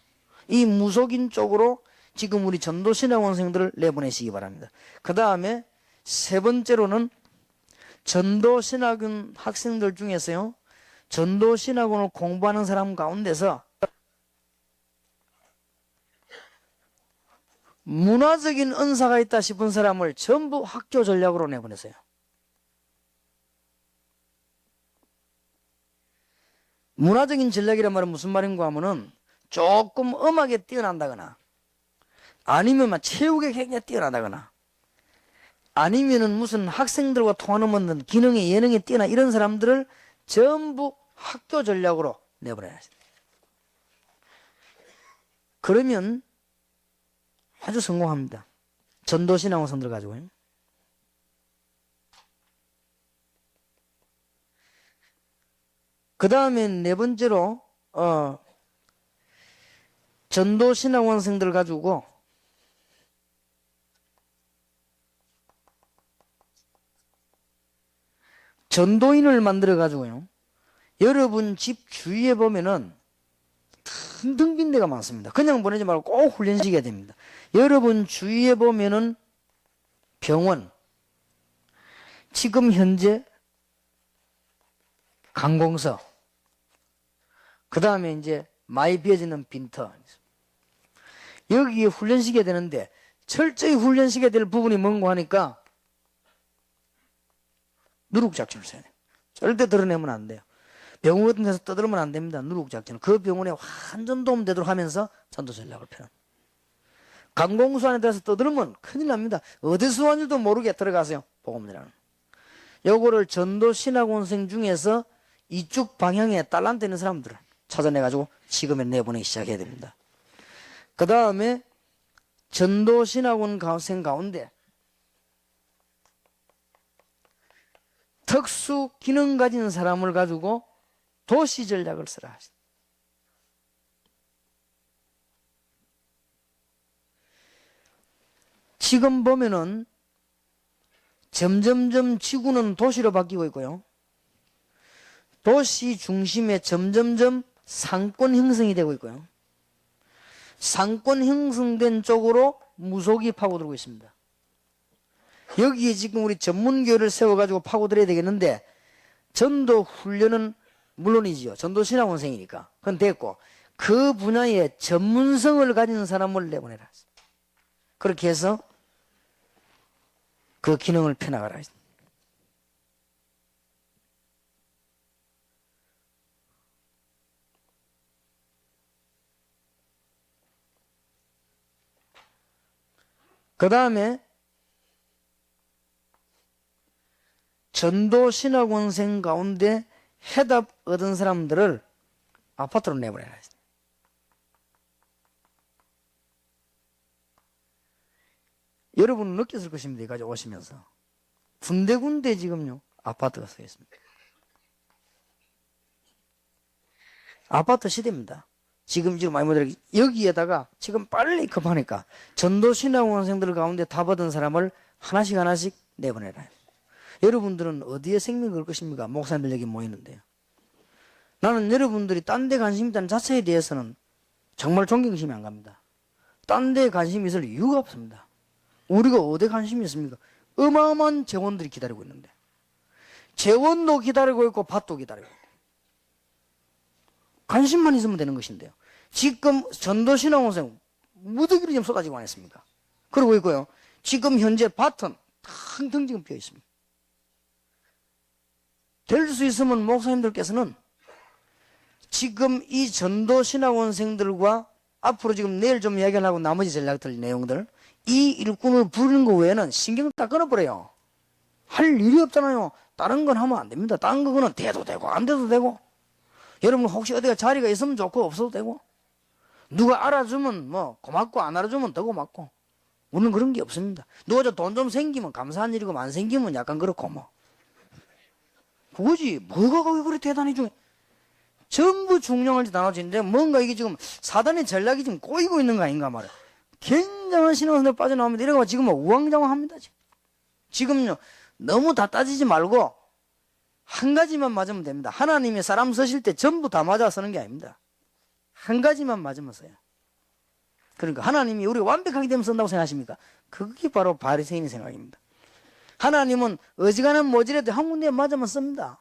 [SPEAKER 2] 이 무속인 쪽으로 지금 우리 전도신학원생들을 내보내시기 바랍니다. 그 다음에 세 번째로는 전도신학원 학생들 중에서요. 전도신학원을 공부하는 사람 가운데서 문화적인 은사가 있다 싶은 사람을 전부 학교 전략으로 내보내세요. 문화적인 전략이란 말은 무슨 말인가 하면은 조금 음악에 뛰어난다거나 아니면 막 체육에 굉장히 뛰어나다거나 아니면은 무슨 학생들과 통하는 기능에 예능에 뛰어나 이런 사람들을 전부 학교 전략으로 내보내야 합니다. 그러면 아주 성공합니다. 전도신학원생들 가지고요. 그 다음에 네 번째로 전도신학원생들 가지고 전도인을 만들어 가지고요. 여러분 집 주위에 보면은 텅텅 빈 데가 많습니다. 그냥 보내지 말고 꼭 훈련시켜야 됩니다. 여러분 주위에 보면은 병원, 지금 현재 관공서, 그 다음에 이제 많이 비어지는 빈터. 여기에 훈련시켜야 되는데 철저히 훈련시켜야 될 부분이 뭔고 하니까 누룩작전을 써야 돼요. 절대 드러내면 안 돼요. 병원 같은 데서 떠들면 안 됩니다. 누룩작전. 그 병원에 완전 도움되도록 하면서 전도 전략을 펴는. 강공수 안에 들어서 떠들면 큰일 납니다. 어디서 왔는지도 모르게 들어가세요. 복음이라는. 요거를 전도 신학원생 중에서 이쪽 방향에 딸란트 있는 사람들을 찾아내가지고 지금에 내보내기 시작해야 됩니다. 그 다음에 전도 신학원생 가운데 특수 기능 가진 사람을 가지고 도시 전략을 쓰라 하시다. 지금 보면은 점점점 지구는 도시로 바뀌고 있고요. 도시 중심에 점점점 상권 형성이 되고 있고요. 상권 형성된 쪽으로 무속이 파고들고 있습니다. 여기에 지금 우리 전문교를 세워가지고 파고들어야 되겠는데 전도 훈련은 물론이지요. 전도 신학원생이니까. 그건 됐고 그 분야에 전문성을 가진 사람을 내보내라. 그렇게 해서 그 기능을 펴나가라. 그 다음에 전도 신학원생 가운데 해답 얻은 사람들을 아파트로 내보내라. 여러분은 느꼈을 것입니다. 여기까지 오시면서. 군데군데 지금요, 아파트가 서 있습니다. 아파트 시대입니다. 지금 많이 못들어 여기에다가 지금 빨리 급하니까 전도신학원생들 가운데 다 받은 사람을 하나씩 내보내라. 여러분들은 어디에 생명 걸 것입니까? 목사님들 여기 모이는데요. 나는 여러분들이 딴 데 관심 있다는 자체에 대해서는 정말 존경심이 안 갑니다. 딴 데 관심이 있을 이유가 없습니다. 우리가 어디에 관심이 있습니까? 어마어마한 재원들이 기다리고 있는데 재원도 기다리고 있고 밭도 기다리고 있고 관심만 있으면 되는 것인데요. 지금 전도신학원생 무더기로 지금 쏟아지고 안 했습니까? 그러고 있고요. 지금 현재 밭은 텅텅 지금 비어 있습니다. 될 수 있으면 목사님들께서는 지금 이 전도신학원생들과 앞으로 지금 내일 좀 이야기하려고 나머지 전략들 내용들 이 일꾼을 부르는 거 외에는 신경 다 끊어버려요. 할 일이 없잖아요. 다른 건 하면 안 됩니다. 다른 거는 돼도 되고 안 돼도 되고 여러분 혹시 어디가 자리가 있으면 좋고 없어도 되고 누가 알아주면 뭐 고맙고 안 알아주면 더 고맙고 우리는 그런 게 없습니다. 누가 저 돈 좀 생기면 감사한 일이고 안 생기면 약간 그렇고 뭐 그거지 뭐가 거기 그렇게 대단히 중요해. 전부 중요한 짓 나눠지는데 뭔가 이게 지금 사단의 전략이 지금 꼬이고 있는 거 아닌가 말이야. 굉장한 신앙생활 빠져나오면 이래가 지금 뭐 우왕좌왕합니다. 지금요 너무 다 따지지 말고 한 가지만 맞으면 됩니다. 하나님이 사람 쓰실 때 전부 다 맞아 쓰는 게 아닙니다. 한 가지만 맞으면 써요. 그러니까 하나님이 우리가 완벽하게 되면 쓴다고 생각하십니까? 그게 바로 바리새인의 생각입니다. 하나님은 어지간한 모질에도 한 군데 맞으면 씁니다.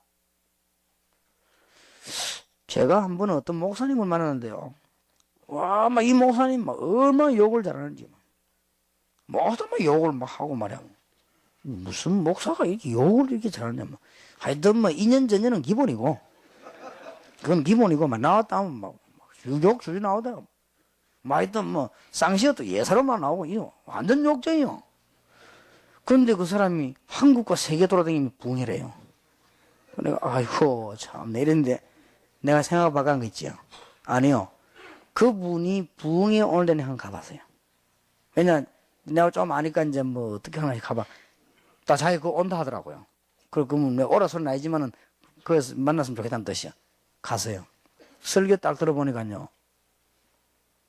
[SPEAKER 2] 제가 한 번은 어떤 목사님을 만났는데요. 와, 막 이 목사님 막 얼마나 욕을 잘하는지. 목사 막 욕을 막 하고 말이야. 무슨 목사가 이렇게 욕을 이렇게 잘하냐. 하여튼 뭐 2년 전에는 기본이고. 그건 기본이고, 막 나왔다 하면 막 욕 줄이 나오다가. 막 하여튼 뭐 쌍시어도 예사로만 나오고, 이거 완전 욕쟁이요. 그런데 그 사람이 한국과 세계 돌아다니면 부흥이래요. 내가, 아이고, 참, 이랬는데 내가 생각해 봐간 거 있지요. 아니요. 그분이 부흥에 오늘 내내 한번 가봤어요. 왜냐, 내가 좀 아니까 이제 뭐 어떻게 하나 가봐. 다 자기 그거 온다 하더라고요. 그러면 내가 오라 소리는 아니지만은 거기서 만났으면 좋겠다는 뜻이야. 가서요. 설교 딱 들어보니까요.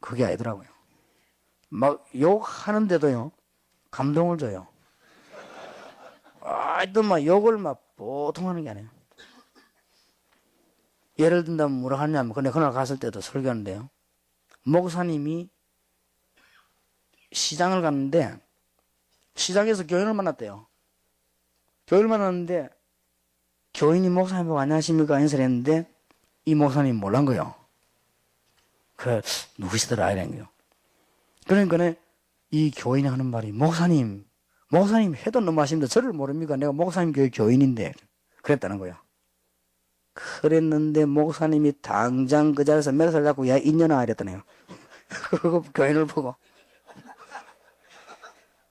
[SPEAKER 2] 그게 아니더라고요. 막 욕하는데도요. 감동을 줘요. 하여튼 막 욕을 막 보통 하는 게 아니에요. 예를 든다면 뭐라 하냐면, 근데 그날 갔을 때도 설교하는데요. 목사님이 시장을 갔는데, 시장에서 교인을 만났대요. 교인을 만났는데, 교인이 목사님 보고 안녕하십니까? 인사를 했는데, 이 목사님 몰란 거예요. 그, 누구시더라? 이런 거요. 그러니까, 이 교인이 하는 말이 목사님 해도 너무하십니다. 저를 모릅니까? 내가 목사님 교회 교인인데 그랬다는 거야. 그랬는데 목사님이 당장 그 자리에서 매를 잡고 야 인연아 이랬다네요. 그 교인을 보고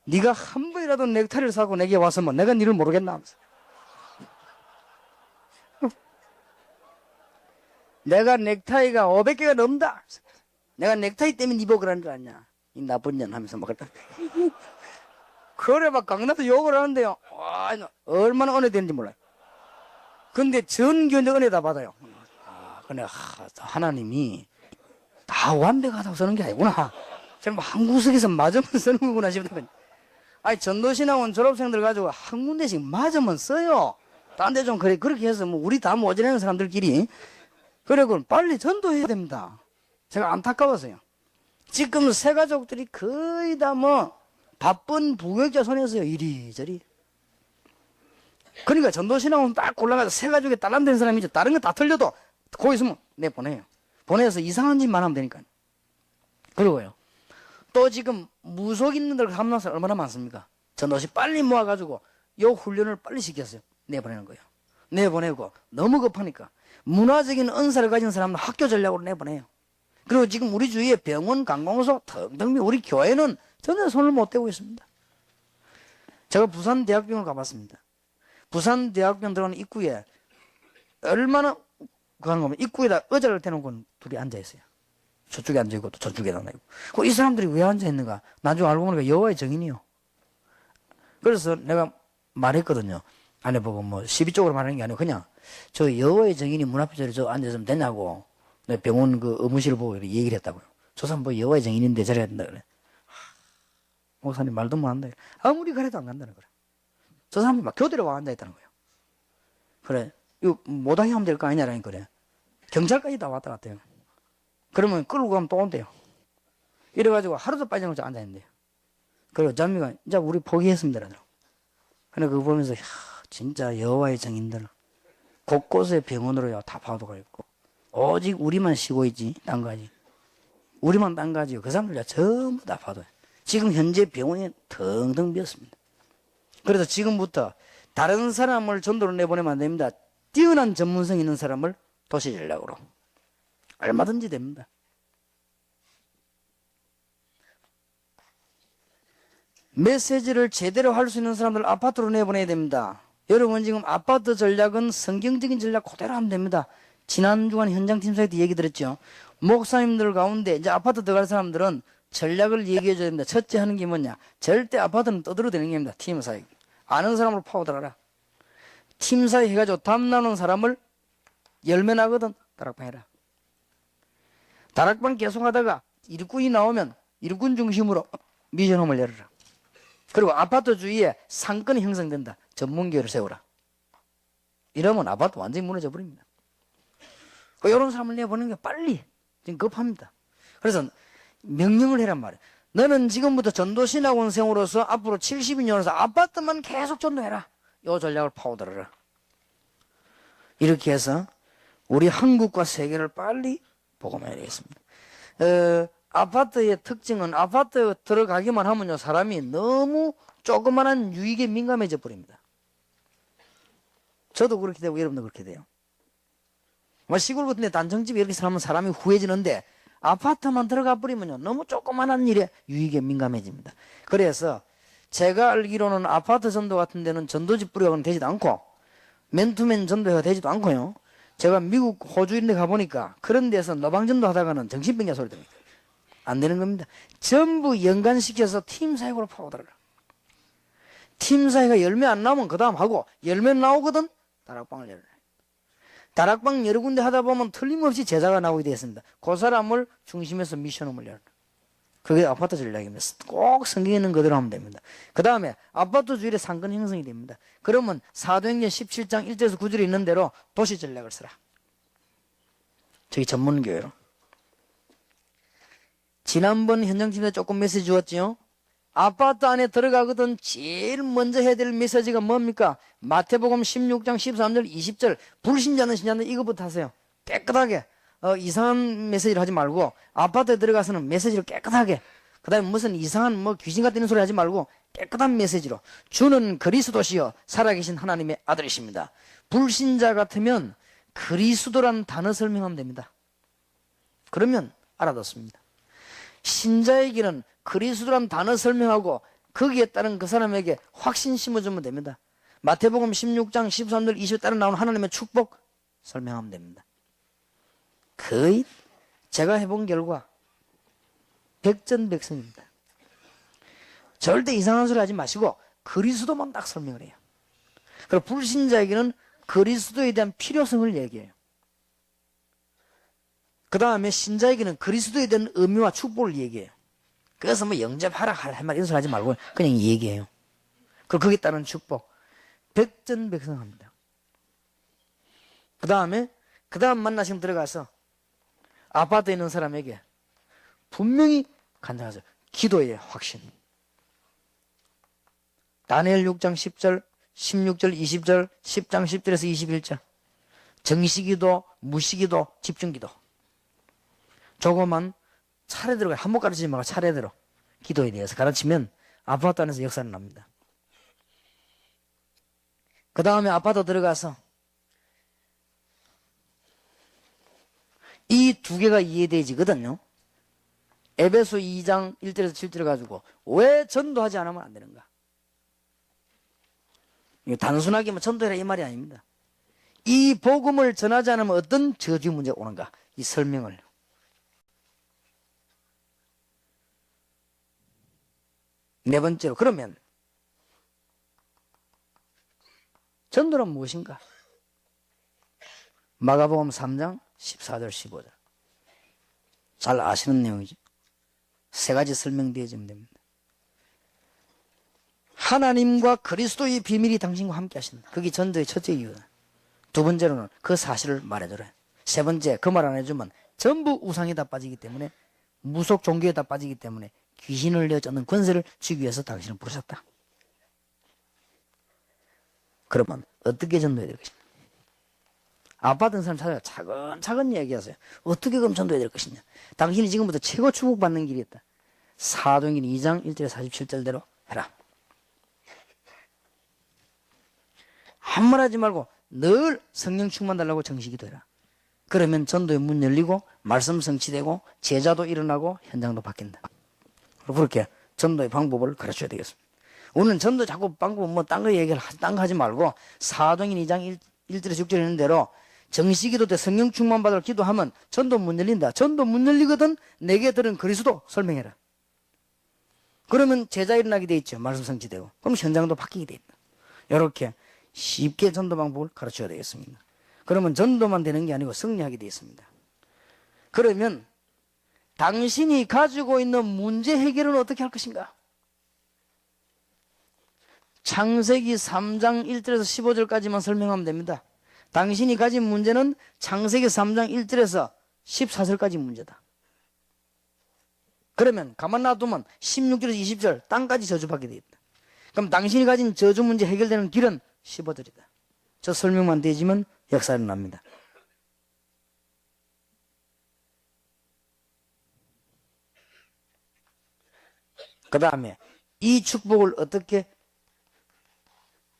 [SPEAKER 2] 네가 한 번이라도 넥타이를 사고 내게 왔으면 내가 니를 모르겠나 하면서. 내가 넥타이가 500개가 넘다. 내가 넥타이 때문에 니 보고 그러는 줄 아냐 이 나쁜 년 하면서 막 그래 막 강나서 욕을 하는데요. 와, 얼마나 은혜 되는지 몰라요. 근데 전교는 은혜 다 받아요. 근데 하나님이 다 완벽하다고 쓰는 게 아니구나. 정말 한 구석에서 맞으면 쓰는 거구나 싶더니. 아니 전도신학원 졸업생들 가지고 한 군데씩 맞으면 써요. 딴 데 좀 그렇게 해서 뭐 우리 다 모자라는 사람들끼리 그래 그럼 빨리 전도해야 됩니다. 제가 안타까워서요. 지금 새 가족들이 거의 다 뭐 바쁜 부교육자 손에서요 이리저리. 그러니까 전도신학원 딱 골라가서 새 가족에 딸람되는 사람이죠. 다른 거 다 틀려도 거기 있으면 보내요. 보내서 이상한 짓만 하면 되니까. 그리고요. 또 지금 무속 있는들 감나서 얼마나 많습니까? 전도시 빨리 모아가지고 요 훈련을 빨리 시켰어요. 내보내는 거예요. 내보내고 너무 급하니까 문화적인 은사를 가진 사람은 학교 전략으로 내보내요. 그리고 지금 우리 주위에 병원, 관공서 등등 우리 교회는 전혀 손을 못 대고 있습니다. 제가 부산대학병을 가봤습니다. 부산대학병 들어가는 입구에 얼마나 그한 거면 입구에다 의자를 대놓고 둘이 앉아있어요. 저쪽에 앉아있고 또 저쪽에 앉아있고. 이 사람들이 왜 앉아있는가? 나중에 알고 보니까 여호와의 증인이요. 그래서 내가 말했거든요. 아내 보고 뭐 시비 쪽으로 말하는 게 아니고 그냥 저 여호와의 증인이 문 앞에 저 앉아있으면 되냐고. 내 병원 그 의무실을 보고 이렇게 얘기를 했다고요. 저 사람 뭐 여호와의 증인인데 저래야 된다 그래. 목사님 말도 못 한다. 아무리 그래도 안 간다는 거래. 저 사람이 막 교대로 와 앉아있다는 거예요. 그래. 이거 못하게 하면 될 거 아니냐라니까 그래. 경찰까지 다 왔다 갔대요. 그러면 끌고 가면 또 온대요. 이래가지고 하루도 빠져놓지 앉아있는데요. 그리고 자미가 이제 우리 포기했습니다. 근데 그거 보면서 진짜 여호와의 증인들 곳곳에 병원으로요 다 파도가 있고 오직 우리만 쉬고 있지 딴 가지. 우리만 딴 가지요. 그 사람들 전부 다 파도예요. 지금 현재 병원이 텅텅 비었습니다. 그래서 지금부터 다른 사람을 전도로 내보내면 안 됩니다. 뛰어난 전문성 있는 사람을 도시 전략으로 얼마든지 됩니다. 메시지를 제대로 할 수 있는 사람들 아파트로 내보내야 됩니다. 여러분 지금 아파트 전략은 성경적인 전략 그대로 하면 됩니다. 지난 주간 현장 팀사회 때 얘기 들었죠. 목사님들 가운데 이제 아파트 들어갈 사람들은 전략을 얘기해 줘야 됩니다. 첫째 하는 게 뭐냐? 절대 아파트는 떠들어대는 게 아닙니다. 팀사회. 아는 사람으로 파고들어라. 팀사회 해가지고 담 나누는 사람을 열매 나거든. 다락방 해라. 다락방 계속 하다가 일꾼이 나오면 일꾼 중심으로 미션홈을 열어라. 그리고 아파트 주위에 상권이 형성된다. 전문교회를 세우라. 이러면 아파트 완전히 무너져 버립니다. 이런 사람을 내보내는 게 빨리 지금 급합니다. 그래서 명령을 해란 말이에요. 너는 지금부터 전도신학원생으로서 앞으로 70년에서 아파트만 계속 전도해라. 이 전략을 파고들어라. 이렇게 해서 우리 한국과 세계를 빨리 복음해야 되겠습니다. 아파트의 특징은 아파트 들어가기만 하면요 사람이 너무 조그만한 유익에 민감해져 버립니다. 저도 그렇게 되고 여러분도 그렇게 돼요. 뭐 시골 같은 데 단층집에 이렇게 살면 사람이 후해지는데 아파트만 들어가 버리면요 너무 조그만한 일에 유익에 민감해집니다. 그래서 제가 알기로는 아파트 전도 같은 데는 전도집 뿌려가는 되지도 않고 맨투맨 전도가 되지도 않고요. 제가 미국 호주 이런 데 가보니까 그런 데서 노방전도 하다가는 정신병자 소리 듭니다. 안 되는 겁니다. 전부 연관시켜서 팀사역으로 파고들어라. 팀사역가 열매 안 나오면 그 다음 하고 열매 나오거든 다락방을 열어라. 다락방 여러 군데 하다 보면 틀림없이 제자가 나오게 되었습니다. 그 사람을 중심에서 미션홈을 열어라. 그게 아파트 전략입니다. 꼭 성경에 있는 그대로 하면 됩니다. 그 다음에 아파트 주위에 상권 형성이 됩니다. 그러면 사도행전 17장 1절에서 9절에 있는 대로 도시 전략을 쓰라. 저기 전문교회로. 지난번 현장팀에 조금 메시지 주었지요. 아파트 안에 들어가거든 제일 먼저 해야 될 메시지가 뭡니까? 마태복음 16장 13절 20절 불신자는 신자는 이거부터 하세요. 깨끗하게 이상한 메시지를 하지 말고 아파트에 들어가서는 메시지를 깨끗하게 그 다음에 무슨 이상한 뭐 귀신 같은 소리 하지 말고 깨끗한 메시지로 주는 그리스도시여 살아계신 하나님의 아들이십니다. 불신자 같으면 그리스도란 단어 설명하면 됩니다. 그러면 알아듣습니다. 신자에게는 그리스도란 단어 설명하고 거기에 따른 그 사람에게 확신 심어주면 됩니다. 마태복음 16장 13절 20에 따라 나오는 하나님의 축복 설명하면 됩니다. 거의 제가 해본 결과 백전백승입니다. 절대 이상한 소리 하지 마시고 그리스도만 딱 설명을 해요. 그리고 불신자에게는 그리스도에 대한 필요성을 얘기해요. 그 다음에 신자에게는 그리스도에 대한 의미와 축복을 얘기해요. 그래서 뭐 영접하라 할 말 이런 소리 하지 말고 그냥 얘기해요. 그리고 거기에 따른 축복 백전백승합니다. 그 다음 만나시면 들어가서 아파트에 있는 사람에게 분명히 간증하세요. 기도의 확신. 다니엘 6장 10절, 16절, 20절, 10장 10절에서 21절. 정시기도, 무시기도, 집중기도. 조그만 차례대로 한번 가르치지 말고 차례대로 기도에 대해서 가르치면 아파트 안에서 역사는 납니다. 그 다음에 아파트 들어가서 이 두 개가 이해되지거든요. 에베소 2장 1절에서 7절 가지고 왜 전도하지 않으면 안 되는가? 단순하게 뭐 전도해라 이 말이 아닙니다. 이 복음을 전하지 않으면 어떤 저주 문제가 오는가? 이 설명을. 네 번째로 그러면 전도란 무엇인가? 마가복음 3장 14절 15절 잘 아시는 내용이죠. 세 가지 설명되어지면 됩니다. 하나님과 그리스도의 비밀이 당신과 함께 하신다. 그게 전도의 첫째 이유다. 두 번째로는 그 사실을 말해줘라. 세 번째 그 말 안 해주면 전부 우상에 다 빠지기 때문에 무속 종교에 다 빠지기 때문에 귀신을 내쫓는 권세를 주기 위해서 당신을 부르셨다. 그러면 어떻게 전도해야 될 것이냐? 아파트 사람 찾아가 차근차근 얘기하세요. 어떻게 그럼 전도해야 될 것이냐? 당신이 지금부터 최고 축복받는 길이 있다. 사도행전 2장 1절에 47절대로 해라. 한 말 하지 말고 늘 성령 충만 달라고 정식기도 해라. 그러면 전도의 문 열리고 말씀 성취되고 제자도 일어나고 현장도 바뀐다. 그렇게 전도의 방법을 가르쳐야 되겠습니다. 오늘 전도 자꾸 방법 뭐 딴 거 얘기를 딴 거 하지 말고 사도행전 2장 1절에 6절에 있는 대로 정식기도 때 성령 충만 받을 기도하면 전도 문 열린다. 전도 문 열리거든 내게 들은 그리스도 설명해라. 그러면 제자 일어나게 돼 있죠. 말씀 성취되고. 그럼 현장도 바뀌게 돼 있다. 이렇게 쉽게 전도 방법을 가르쳐야 되겠습니다. 그러면 전도만 되는 게 아니고 승리하게 되어 있습니다. 그러면 당신이 가지고 있는 문제 해결은 어떻게 할 것인가? 창세기 3장 1절에서 15절까지만 설명하면 됩니다. 당신이 가진 문제는 창세기 3장 1절에서 14절까지 문제다. 그러면 가만 놔두면 16절에서 20절 땅까지 저주받게 되어 있다. 그럼 당신이 가진 저주 문제 해결되는 길은 15절이다. 저 설명만 되지면 역사는 일어납니다. 그 다음에 이 축복을 어떻게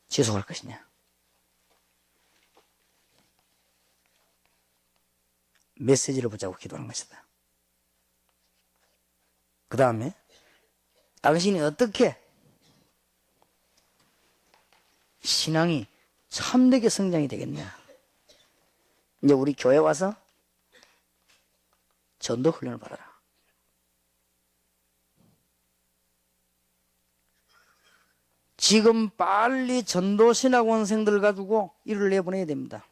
[SPEAKER 2] 지속할 것이냐? 메시지를 붙잡고 기도하는 것이다. 그 다음에 당신이 어떻게 신앙이 참되게 성장이 되겠냐? 이제 우리 교회 와서 전도 훈련을 받아라. 지금 빨리 전도 신학원생들 가지고 일을 내보내야 됩니다.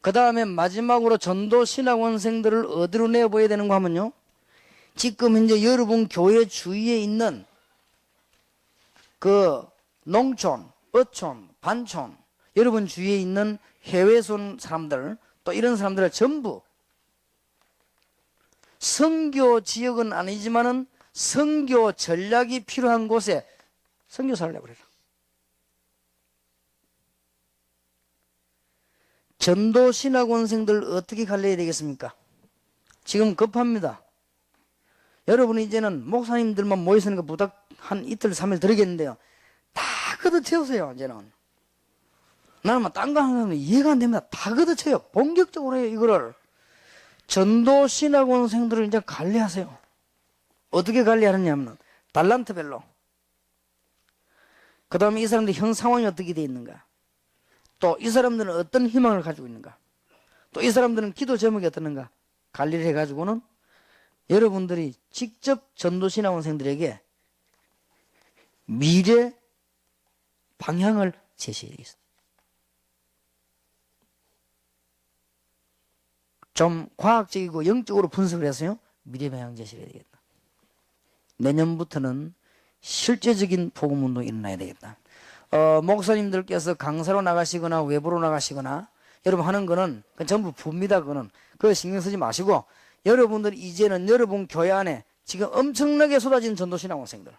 [SPEAKER 2] 그 다음에 마지막으로 전도 신학원생들을 어디로 내보내야 되는가 하면요. 지금 현재 여러분 교회 주위에 있는 그 농촌, 어촌, 반촌, 여러분 주위에 있는 해외에서 온 사람들, 또 이런 사람들을 전부 선교 지역은 아니지만은 선교 전략이 필요한 곳에 선교사를 내버려라. 전도 신학원생들 어떻게 관리해야 되겠습니까? 지금 급합니다. 여러분이 이제는 목사님들만 모였으니까 부탁 한 이틀 3일 드리겠는데요. 다 걷어채우세요. 이제는. 나는 막 딴 거 하는 사람은 이해가 안 됩니다. 다 걷어채요. 본격적으로 해요. 이거를. 전도신학원생들을 이제 관리하세요. 어떻게 관리하느냐면 달란트별로. 그 다음에 이 사람들 현 상황이 어떻게 돼 있는가. 또 이 사람들은 어떤 희망을 가지고 있는가. 또 이 사람들은 기도 제목이 어떻는가. 관리를 해가지고는 여러분들이 직접 전도신학원생들에게 미래 방향을 제시해 되겠습니다. 좀 과학적이고 영적으로 분석을 해서요. 미래 방향 제시를 해야 되겠다. 내년부터는 실제적인 복음운동이 일어나야 되겠다. 목사님들께서 강사로 나가시거나 외부로 나가시거나 여러분 하는 거는 그건 전부 부입니다. 그거 신경 쓰지 마시고 여러분들 이제는 여러분 교회 안에 지금 엄청나게 쏟아진 전도신학원생들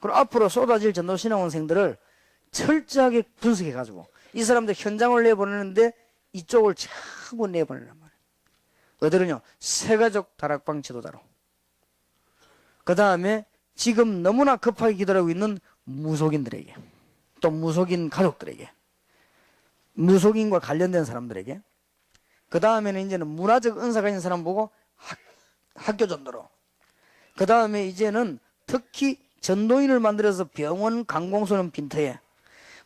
[SPEAKER 2] 그리고 앞으로 쏟아질 전도신학원생들을 철저하게 분석해가지고 이 사람들 현장을 내보내는데 이쪽을 전부 내보내란 말이에요. 어디로요? 새가족 다락방 지도자로. 그 다음에 지금 너무나 급하게 기도하고 있는 무속인들에게 또 무속인 가족들에게 무속인과 관련된 사람들에게 그 다음에는 이제는 문화적 은사가 있는 사람 보고 학교 전도로 그 다음에 이제는 특히 전도인을 만들어서 병원 관공서는 빈터에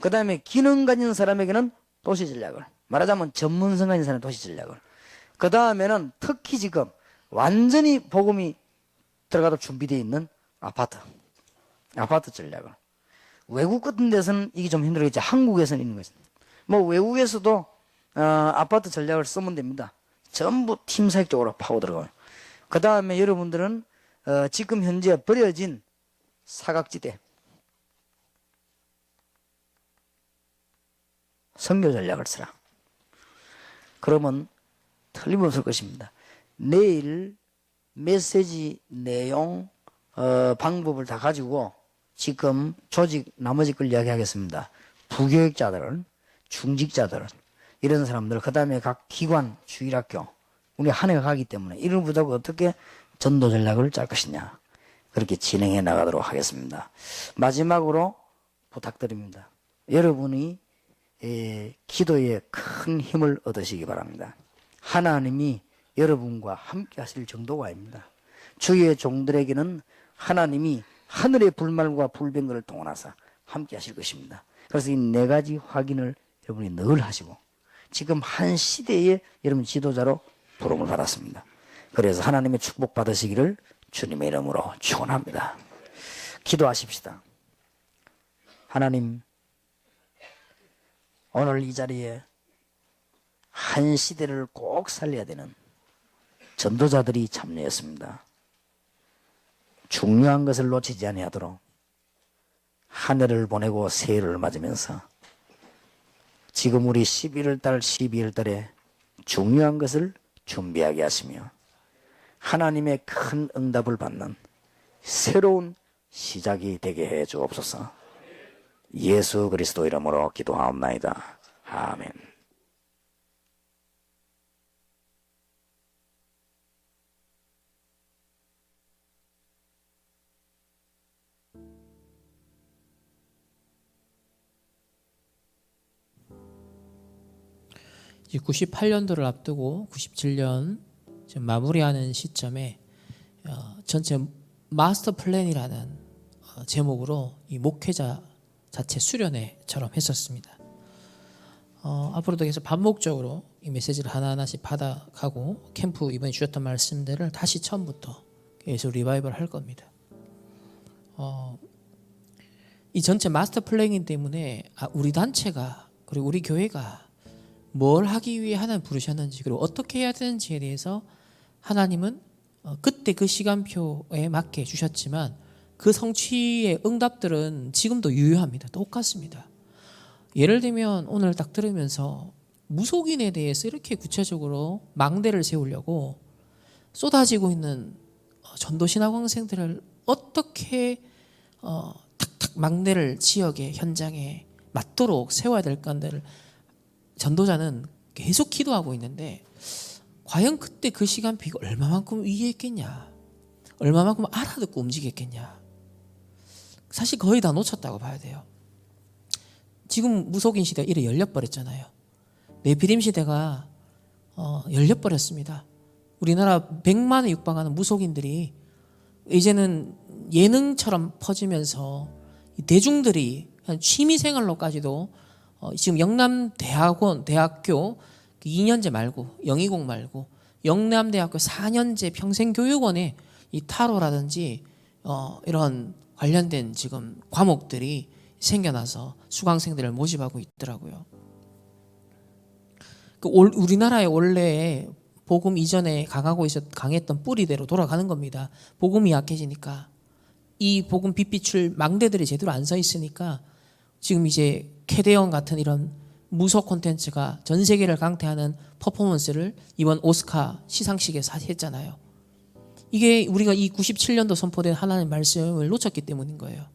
[SPEAKER 2] 그 다음에 기능 가진 사람에게는 도시 전략을 말하자면 전문성 가진 사람의 도시 전략을 그 다음에는 특히 지금 완전히 복음이 들어가도 준비되어 있는 아파트 전략을 외국 같은 데서는 이게 좀 힘들겠지 한국에서는 있는 것입니다. 뭐 외국에서도 아파트 전략을 쓰면 됩니다. 전부 팀 사역적으로 파고 들어가요. 그 다음에 여러분들은 지금 현재 버려진 사각지대 선교 전략을 쓰라. 그러면 틀림없을 것입니다. 내일 메시지 내용 방법을 다 가지고 지금 조직 나머지 걸 이야기하겠습니다. 부교육자들은 중직자들은 이런 사람들 그 다음에 각 기관 주일학교 우리 한 해가 가기 때문에 이를 부자고 어떻게 전도 전략을 짤 것이냐 그렇게 진행해 나가도록 하겠습니다. 마지막으로 부탁드립니다. 여러분이 기도에 큰 힘을 얻으시기 바랍니다. 하나님이 여러분과 함께 하실 정도가 아닙니다. 주의 종들에게는 하나님이 하늘의 불말과 불병거를 동원하사 함께 하실 것입니다. 그래서 이 네 가지 확인을 여러분이 늘 하시고 지금 한 시대에 여러분 지도자로 부름을 받았습니다. 그래서 하나님의 축복 받으시기를 주님의 이름으로 축원합니다. 기도하십시다. 하나님 오늘 이 자리에 한 시대를 꼭 살려야 되는 전도자들이 참여했습니다. 중요한 것을 놓치지 아니하도록 한 해를 보내고 새해를 맞으면서 지금 우리 11월 달 12월 달에 중요한 것을 준비하게 하시며 하나님의 큰 응답을 받는 새로운 시작이 되게 해 주옵소서. 예수 그리스도 이름으로 기도하옵나이다. 아멘.
[SPEAKER 1] 이제 98년도를 앞두고 97년 지금 마무리하는 시점에 전체 마스터 플랜이라는 제목으로 이 목회자 자체 수련회처럼 했었습니다. 앞으로도 계속 반복적으로 이 메시지를 하나하나씩 받아가고 캠프 이번에 주셨던 말씀들을 다시 처음부터 계속 리바이벌 할 겁니다. 이 전체 마스터 플랜이기 때문에 우리 단체가 그리고 우리 교회가 뭘 하기 위해 하나님 부르셨는지 그리고 어떻게 해야 되는지에 대해서 하나님은 그때 그 시간표에 맞게 주셨지만 그 성취의 응답들은 지금도 유효합니다. 똑같습니다. 예를 들면 오늘 딱 들으면서 무속인에 대해서 이렇게 구체적으로 망대를 세우려고 쏟아지고 있는 전도신학원생들을 어떻게 탁탁 망대를 지역의 현장에 맞도록 세워야 될 건데를 전도자는 계속 기도하고 있는데 과연 그때 그 시간표가 얼마만큼 위했겠냐, 얼마만큼 알아듣고 움직였겠냐. 사실 거의 다 놓쳤다고 봐야 돼요. 지금 무속인 시대가 이래 열려버렸잖아요. 네피림 시대가 열려버렸습니다. 우리나라 100만에 육박하는 무속인들이 이제는 예능처럼 퍼지면서 대중들이 취미생활로까지도 지금 영남대학교 2년제 말고 영희공 말고 영남대학교 4년제 평생교육원에 이 타로라든지 이런 관련된 지금 과목들이 생겨나서 수강생들을 모집하고 있더라고요. 우리나라의 원래 복음 이전에 강했던 뿌리대로 돌아가는 겁니다. 복음이 약해지니까 이 복음 빛비출 망대들이 제대로 안 서 있으니까 지금 이제 캐대언 같은 이런 무속 콘텐츠가 전 세계를 강타하는 퍼포먼스를 이번 오스카 시상식에서 했잖아요. 이게 우리가 이 97년도 선포된 하나님의 말씀을 놓쳤기 때문인 거예요.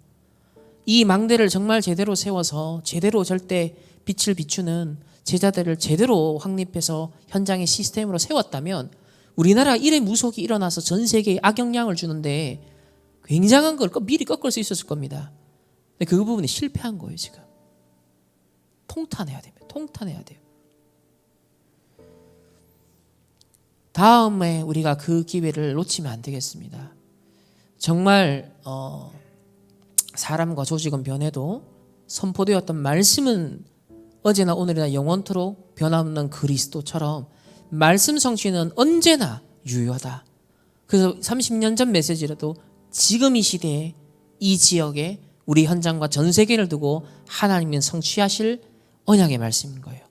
[SPEAKER 1] 이 망대를 정말 제대로 세워서 제대로 절대 빛을 비추는 제자들을 제대로 확립해서 현장의 시스템으로 세웠다면 우리나라 이래 무속이 일어나서 전 세계에 악영향을 주는데 굉장한 걸 미리 꺾을 수 있었을 겁니다. 근데 그 부분이 실패한 거예요. 지금 통탄해야 됩니다. 통탄해야 돼요. 다음에 우리가 그 기회를 놓치면 안 되겠습니다. 정말 사람과 조직은 변해도 선포되었던 말씀은 어제나 오늘이나 영원토록 변함없는 그리스도처럼 말씀 성취는 언제나 유효하다. 그래서 30년 전 메시지라도 지금 이 시대에 이 지역에 우리 현장과 전 세계를 두고 하나님은 성취하실 언약의 말씀인 거예요.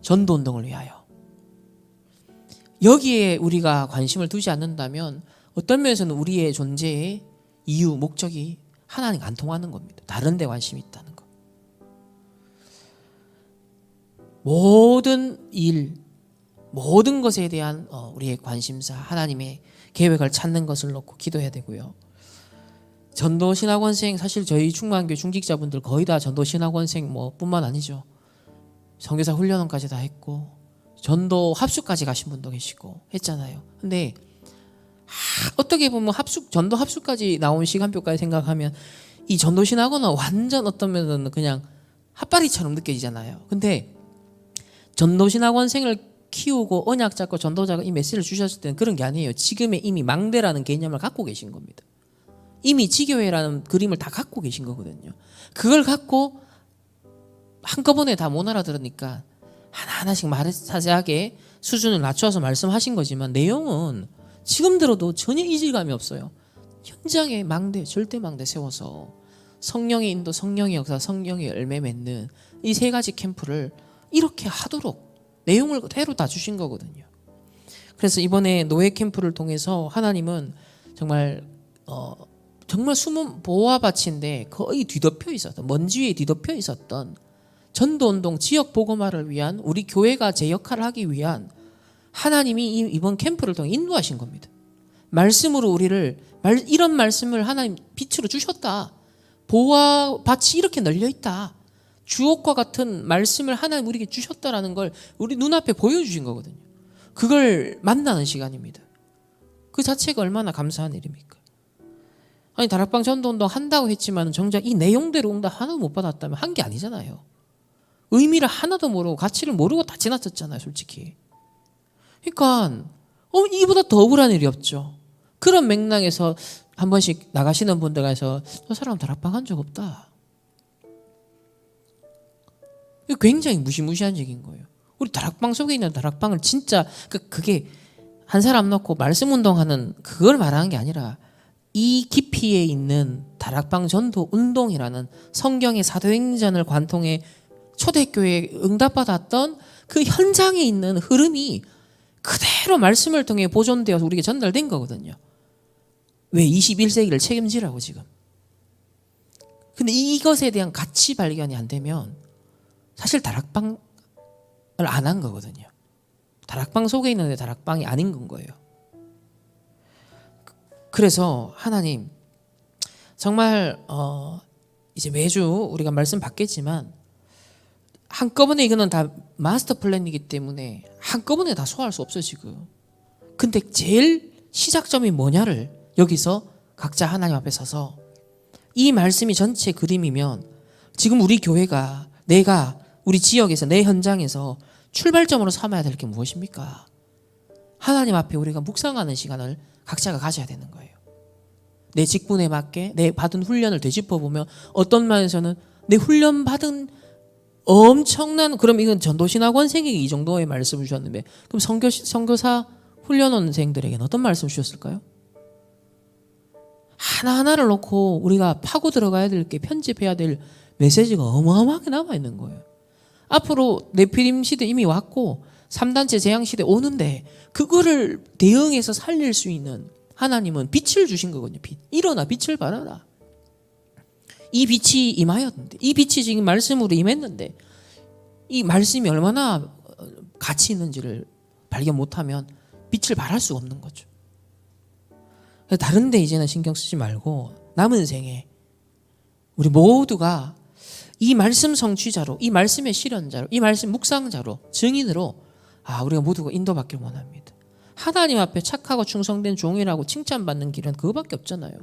[SPEAKER 1] 전도운동을 위하여. 여기에 우리가 관심을 두지 않는다면 어떤 면에서는 우리의 존재의 이유, 목적이 하나님과 안 통하는 겁니다. 다른 데 관심이 있다는 거. 모든 일, 모든 것에 대한 우리의 관심사, 하나님의 계획을 찾는 것을 놓고 기도해야 되고요. 전도신학원생, 사실 저희 충만교회 중직자분들 거의 다 전도신학원생 뿐만 아니죠. 선교사 훈련원까지 다 했고 전도 합숙까지 가신 분도 계시고 했잖아요. 근데 어떻게 보면 전도 합숙까지 나온 시간표까지 생각하면 이 전도신학원은 완전 어떤 면은 그냥 핫바리처럼 느껴지잖아요. 근데 전도신학원생을 키우고 언약 잡고 전도자가 이 메시지를 주셨을 때는 그런 게 아니에요. 지금의 이미 망대라는 개념을 갖고 계신 겁니다. 이미 지교회라는 그림을 다 갖고 계신 거거든요. 그걸 갖고 한꺼번에 다 못 알아들으니까 하나하나씩 자세하게 수준을 낮춰서 말씀하신 거지만 내용은 지금 들어도 전혀 이질감이 없어요. 현장에 망대, 절대 망대 세워서 성령의 인도, 성령의 역사, 성령의 열매 맺는 이 세 가지 캠프를 이렇게 하도록 내용을 그대로 다 주신 거거든요. 그래서 이번에 노예 캠프를 통해서 하나님은 정말 숨은 보화밭인데 거의 뒤덮여 있었던, 먼지 위에 뒤덮여 있었던 전도운동, 지역 복음화를 위한 우리 교회가 제 역할을 하기 위한 하나님이 이번 캠프를 통해 인도하신 겁니다. 말씀으로 우리를 이런 말씀을 하나님 빛으로 주셨다. 보화밭이 이렇게 널려있다. 주옥과 같은 말씀을 하나님 우리에게 주셨다라는 걸 우리 눈앞에 보여주신 거거든요. 그걸 만나는 시간입니다. 그 자체가 얼마나 감사한 일입니까? 아니 다락방 전도운동 한다고 했지만 정작 이 내용대로 응답 하나도 못 받았다면 한 게 아니잖아요. 의미를 하나도 모르고 가치를 모르고 다 지나쳤잖아요. 솔직히. 그러니까 이보다 더 억울한 일이 없죠. 그런 맥락에서 한 번씩 나가시는 분들에서 저 사람 다락방 한 적 없다. 이거 굉장히 무시무시한 얘기인 거예요. 우리 다락방 속에 있는 다락방을 진짜 그게 한 사람 놓고 말씀 운동하는 그걸 말하는 게 아니라 이 깊이에 있는 다락방 전도 운동이라는 성경의 사도행전을 관통해 초대교회에 응답받았던 그 현장에 있는 흐름이 그대로 말씀을 통해 보존되어서 우리에게 전달된 거거든요. 왜 21세기를 책임지라고 지금. 근데 이것에 대한 가치 발견이 안 되면 사실 다락방을 안 한 거거든요. 다락방 속에 있는데 다락방이 아닌 건 거예요. 그래서 하나님 정말 이제 매주 우리가 말씀 받겠지만 한꺼번에 이거는 다 마스터 플랜이기 때문에 한꺼번에 다 소화할 수 없어요 지금. 근데 제일 시작점이 뭐냐를 여기서 각자 하나님 앞에 서서 이 말씀이 전체 그림이면 지금 우리 교회가 내가 우리 지역에서 내 현장에서 출발점으로 삼아야 될 게 무엇입니까? 하나님 앞에 우리가 묵상하는 시간을 각자가 가져야 되는 거예요. 내 직분에 맞게 내 받은 훈련을 되짚어보면 어떤 면에서는 내 훈련 받은 엄청난, 그럼 이건 전도신학원생에게 이 정도의 말씀을 주셨는데 그럼 선교사 훈련원생들에게는 어떤 말씀을 주셨을까요? 하나하나를 놓고 우리가 파고 들어가야 될 게, 편집해야 될 메시지가 어마어마하게 남아있는 거예요. 앞으로 네피림 시대 이미 왔고 3단체 재앙 시대 오는데 그거를 대응해서 살릴 수 있는 하나님은 빛을 주신 거거든요. 빛. 일어나 빛을 발하라. 이 빛이 임하였는데, 이 빛이 지금 말씀으로 임했는데 이 말씀이 얼마나 가치 있는지를 발견 못하면 빛을 발할 수가 없는 거죠. 다른 데 이제는 신경 쓰지 말고 남은 생에 우리 모두가 이 말씀 성취자로, 이 말씀의 실현자로, 이 말씀 묵상자로, 증인으로 우리가 모두가 인도받기를 원합니다. 하나님 앞에 착하고 충성된 종이라고 칭찬받는 길은 그거밖에 없잖아요.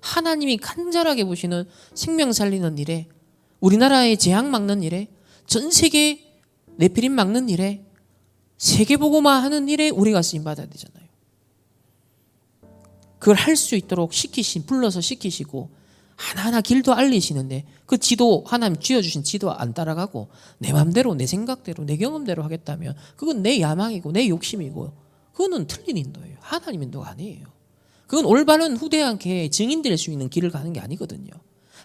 [SPEAKER 1] 하나님이 간절하게 보시는 생명 살리는 일에, 우리나라의 재앙 막는 일에, 전 세계 네피림 막는 일에, 세계복음화 하는 일에 우리가 쓰임받아야 되잖아요. 그걸 할 수 있도록 불러서 시키시고 하나하나 길도 알리시는데 그 지도, 하나님 쥐어주신 지도 안 따라가고 내 맘대로 내 생각대로 내 경험대로 하겠다면 그건 내 야망이고 내 욕심이고 그거는 틀린 인도예요. 하나님 인도가 아니에요. 그건 올바른 후대한테 증인될 수 있는 길을 가는 게 아니거든요.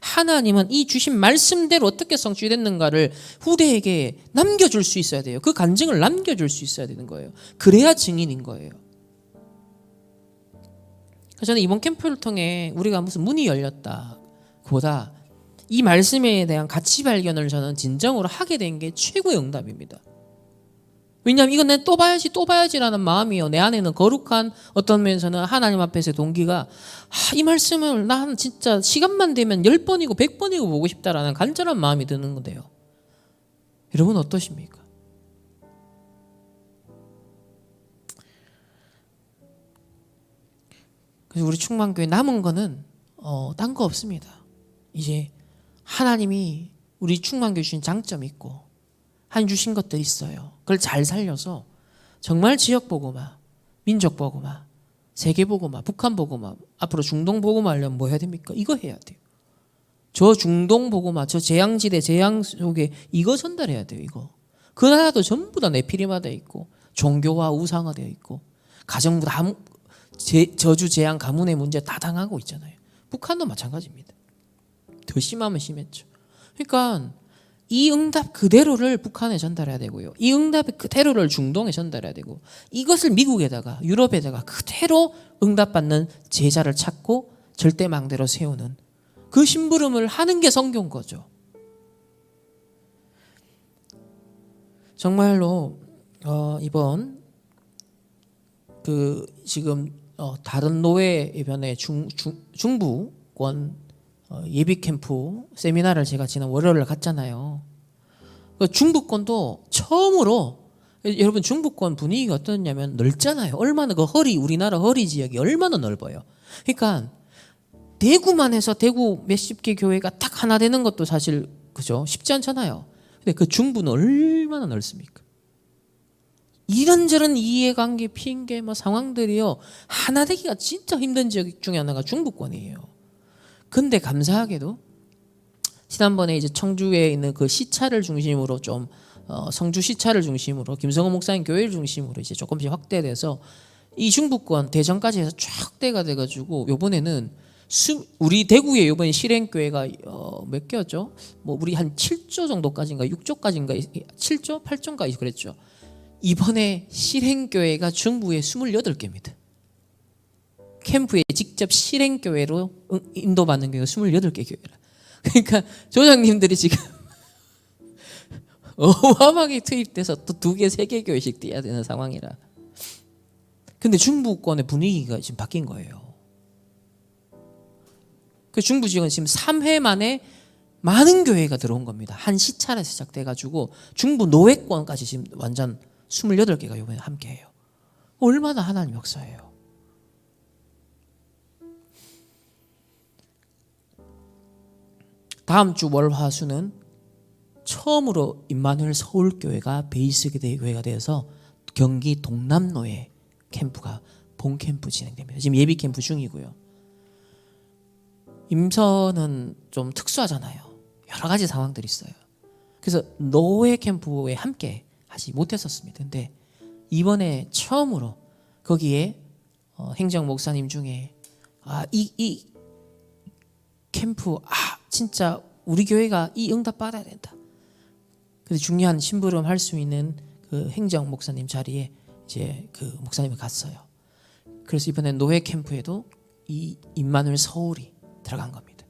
[SPEAKER 1] 하나님은 이 주신 말씀대로 어떻게 성취됐는가를 후대에게 남겨줄 수 있어야 돼요. 그 간증을 남겨줄 수 있어야 되는 거예요. 그래야 증인인 거예요. 그래서 저는 이번 캠프를 통해 우리가 무슨 문이 열렸다 보다 이 말씀에 대한 가치 발견을 저는 진정으로 하게 된 게 최고의 응답입니다. 왜냐하면 이건 내가 또 봐야지라는 마음이요. 내 안에는 거룩한, 어떤 면에서는 하나님 앞에서의 동기가 이 말씀을 난 진짜 시간만 되면 10번이고 100번이고 보고 싶다라는 간절한 마음이 드는 건데요. 여러분 어떠십니까? 그래서 우리 충만교회 남은 거는 딴 거 없습니다. 이제 하나님이 우리 충만교회 주신 장점이 있고 한 주신 것들이 있어요. 그걸 잘 살려서 정말 지역 복음화, 민족 복음화, 세계 복음화, 북한 복음화, 앞으로 중동 복음화 하려면 뭐 해야 됩니까? 이거 해야 돼요. 저 중동 복음화, 저 재앙지대, 재앙 속에 이거 전달해야 돼요. 이거. 그 나라도 전부 다 네피림화되어 있고 종교화 우상화되어 있고 가정부 다 저주 재앙 가문의 문제 다 당하고 있잖아요. 북한도 마찬가지입니다. 더 심하면 심했죠. 그러니까 이 응답 그대로를 북한에 전달해야 되고요. 이 응답 그대로를 중동에 전달해야 되고 이것을 미국에다가 유럽에다가 그대로 응답받는 제자를 찾고 절대망대로 세우는 그 심부름을 하는 게 성경 거죠. 정말로 이번 지금 다른 노예변의 중부권 예비 캠프 세미나를 제가 지난 월요일에 갔잖아요. 중부권도 처음으로, 여러분 중부권 분위기가 어떠냐면 넓잖아요. 얼마나 우리나라 허리 지역이 얼마나 넓어요. 그러니까 대구만 해서 대구 몇십 개 교회가 딱 하나 되는 것도 사실 그죠? 쉽지 않잖아요. 근데 그 중부는 얼마나 넓습니까? 이런저런 이해관계, 핑계, 상황들이요. 하나 되기가 진짜 힘든 지역 중에 하나가 중부권이에요. 근데 감사하게도 지난번에 이제 청주에 있는 그 시차를 중심으로 좀 성주 시차를 중심으로 김성호 목사님 교회를 중심으로 이제 조금씩 확대돼서 이 중부권 대전까지 해서 쫙 대가 돼가지고 요번에는 우리 대구에 요번에 실행교회가 몇 개였죠? 우리 한 7조 정도까지인가 6조까지인가 7조 8조인가 그랬죠. 이번에 실행교회가 중부에 28개입니다. 캠프에 직접 실행교회로 인도받는 교회가 28개 교회라. 그러니까 조장님들이 지금 어마어마하게 투입돼서 또 2개, 3개 교회씩 뛰어야 되는 상황이라. 근데 중부권의 분위기가 지금 바뀐 거예요. 그 중부 지역은 지금 3회 만에 많은 교회가 들어온 겁니다. 한 시차에서 시작돼가지고 중부 노회권까지 지금 완전 28개가 이번에 함께해요. 얼마나 하나님 역사예요. 다음 주 월화수는 처음으로 임마누엘 서울교회가 베이스 교회가 되어서 경기 동남로에 캠프가 본 캠프 진행됩니다. 지금 예비 캠프 중이고요. 임선은 좀 특수하잖아요. 여러 가지 상황들이 있어요. 그래서 노회 캠프에 함께 하지 못했었습니다. 근데 이번에 처음으로 거기에 행정 목사님 중에 이 캠프 진짜 우리 교회가 이 응답 받아야 된다. 그래서 중요한 심부름 할 수 있는 그 행정 목사님 자리에 이제 그 목사님이 갔어요. 그래서 이번에 노회 캠프에도 이 임마누엘 서울이 들어간 겁니다.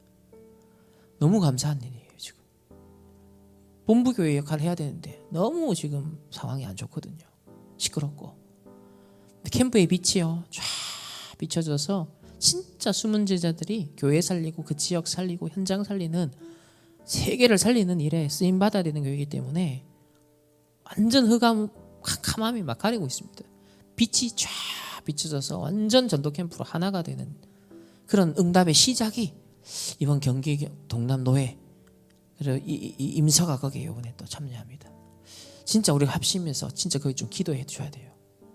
[SPEAKER 1] 너무 감사한 일이에요. 지금 본부교회 역할을 해야 되는데 너무 지금 상황이 안 좋거든요. 시끄럽고. 근데 캠프의 빛이요 쫙 비춰져서 진짜 숨은 제자들이 교회 살리고 그 지역 살리고 현장 살리는 세계를 살리는 일에 쓰임 받아야 되는 교회이기 때문에 완전 캄캄함이 막 가리고 있습니다. 빛이 쫙 비춰져서 완전 전도 캠프로 하나가 되는 그런 응답의 시작이 이번 경기 동남노회 그리고 이 임서가 거기에 이번에 또 참여합니다. 진짜 우리가 합심해서 진짜 거기 좀 기도해 줘야 돼요.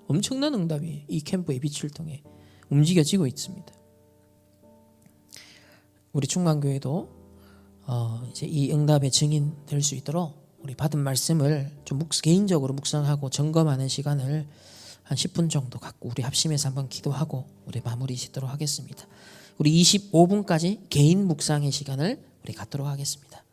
[SPEAKER 1] 엄청난 응답이 이 캠프의 빛을 통해 움직여지고 있습니다. 우리 충만교회도 이제 이 응답의 증인 될 수 있도록 우리 받은 말씀을 좀 개인적으로 묵상하고 점검하는 시간을 한 10분 정도 갖고 우리 합심해서 한번 기도하고 우리 마무리 짓도록 하겠습니다. 우리 25분까지 개인 묵상의 시간을 우리 갖도록 하겠습니다.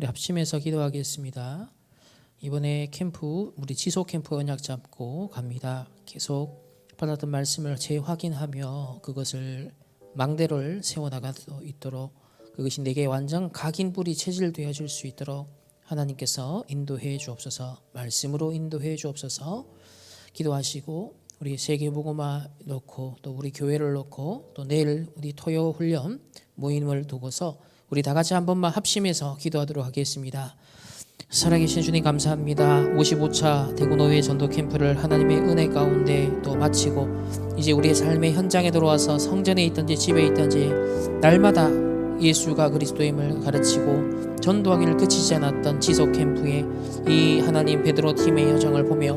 [SPEAKER 1] 우리 합심해서 기도하겠습니다. 이번에 캠프 우리 지속 캠프 언약 잡고 갑니다. 계속 받았던 말씀을 재확인하며 그것을 망대를 세워나갈 수 있도록 그것이 내게 완전 각인 뿌리 체질되어 줄 수 있도록 하나님께서 인도해 주옵소서. 말씀으로 인도해 주옵소서. 기도하시고 우리 세계복음화 놓고 또 우리 교회를 놓고 또 내일 우리 토요 훈련 모임을 두고서 우리 다 같이 한 번만 합심해서 기도하도록 하겠습니다. 살아계신 주님 감사합니다. 55차 대구노예 전도 캠프를 하나님의 은혜 가운데 또 마치고 이제 우리의 삶의 현장에 들어와서 성전에 있든지 집에 있든지 날마다 예수가 그리스도임을 가르치고 전도하기를 그치지 않았던 지속 캠프에 이 하나님 베드로 팀의 여정을 보며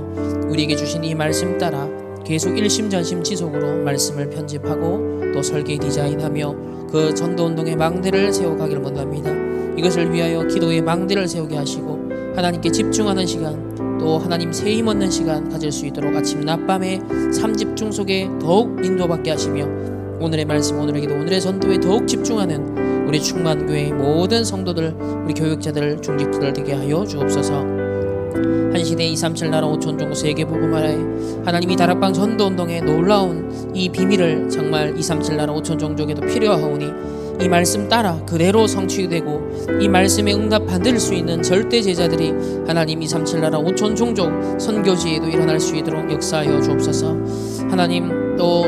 [SPEAKER 1] 우리에게 주신 이 말씀 따라 계속 일심전심 지속으로 말씀을 편집하고 또 설계 디자인하며 그 전도운동의 망대를 세워가기를 원합니다. 이것을 위하여 기도의 망대를 세우게 하시고 하나님께 집중하는 시간 또 하나님 새 힘 얻는 시간 가질 수 있도록 아침 낮밤의 삼집중 속에 더욱 인도받게 하시며 오늘의 말씀 오늘의 기도 오늘의 전도에 더욱 집중하는 우리 충만교회 모든 성도들 우리 교육자들 중직자들 되게 하여 주옵소서. 한시대 237 나라 5천 종국 세계복음화에 하나님이 다락방 전도운동의 놀라운 이 비밀을 정말 237 나라 5천 종족에도 필요하오니 이 말씀 따라 그대로 성취되고 이 말씀에 응답 받을 수 있는 절대 제자들이 하나님 237 나라 5천 종족 선교지에도 일어날 수 있도록 역사하여 주옵소서. 하나님 또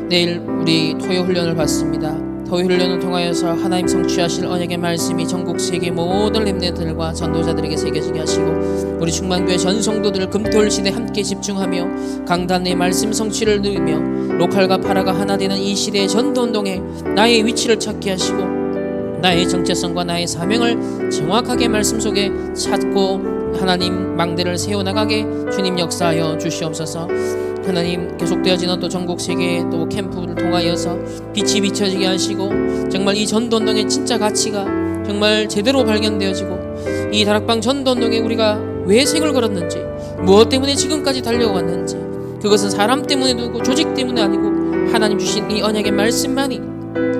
[SPEAKER 1] 내일 우리 토요 훈련을 받습니다. 토요 훈련을 통하여서 하나님 성취하실 언약의 말씀이 전국 세계 모든 렘넌트들과 전도자들에게 새겨지게 하시고 우리 충만교회 전 성도들 금토일 시대 함께 집중하며 강단의 말씀 성취를 누리며 로컬과 파라가 하나 되는 이 시대의 전도운동에 나의 위치를 찾게 하시고 나의 정체성과 나의 사명을 정확하게 말씀 속에 찾고 하나님 망대를 세워나가게 주님 역사하여 주시옵소서. 하나님 계속되어지는 또 전국 세계 또 캠프를 통하여서 빛이 비춰지게 하시고 정말 이 전도운동의 진짜 가치가 정말 제대로 발견되어지고 이 다락방 전도운동에 우리가 왜 생을 걸었는지 무엇 때문에 지금까지 달려왔는지 그것은 사람 때문에도 아니고 조직 때문에 아니고 하나님 주신 이 언약의 말씀만이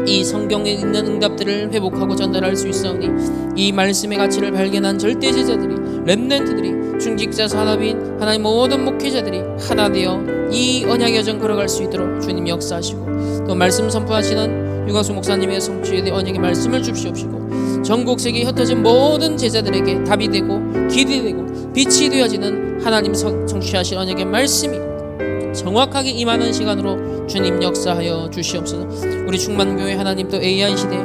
[SPEAKER 1] 이 성경에 있는 응답들을 회복하고 전달할 수 있사오니 이 말씀의 가치를 발견한 절대 제자들이 렘넌트들이 중직자 산업인 하나님 모든 목회자들이 하나 되어 이 언약의 여정 걸어갈 수 있도록 주님 역사하시고 또 말씀 선포하시는 유광수 목사님의 성취에 대해 언약의 말씀을 주시옵시고 전국 세계에 흩어진 모든 제자들에게 답이 되고 길이 되고 빛이 되어지는 하나님 성취하실 언약의 말씀이 정확하게 임하는 시간으로 주님 역사하여 주시옵소서. 우리 충만교회 하나님 또 AI 시대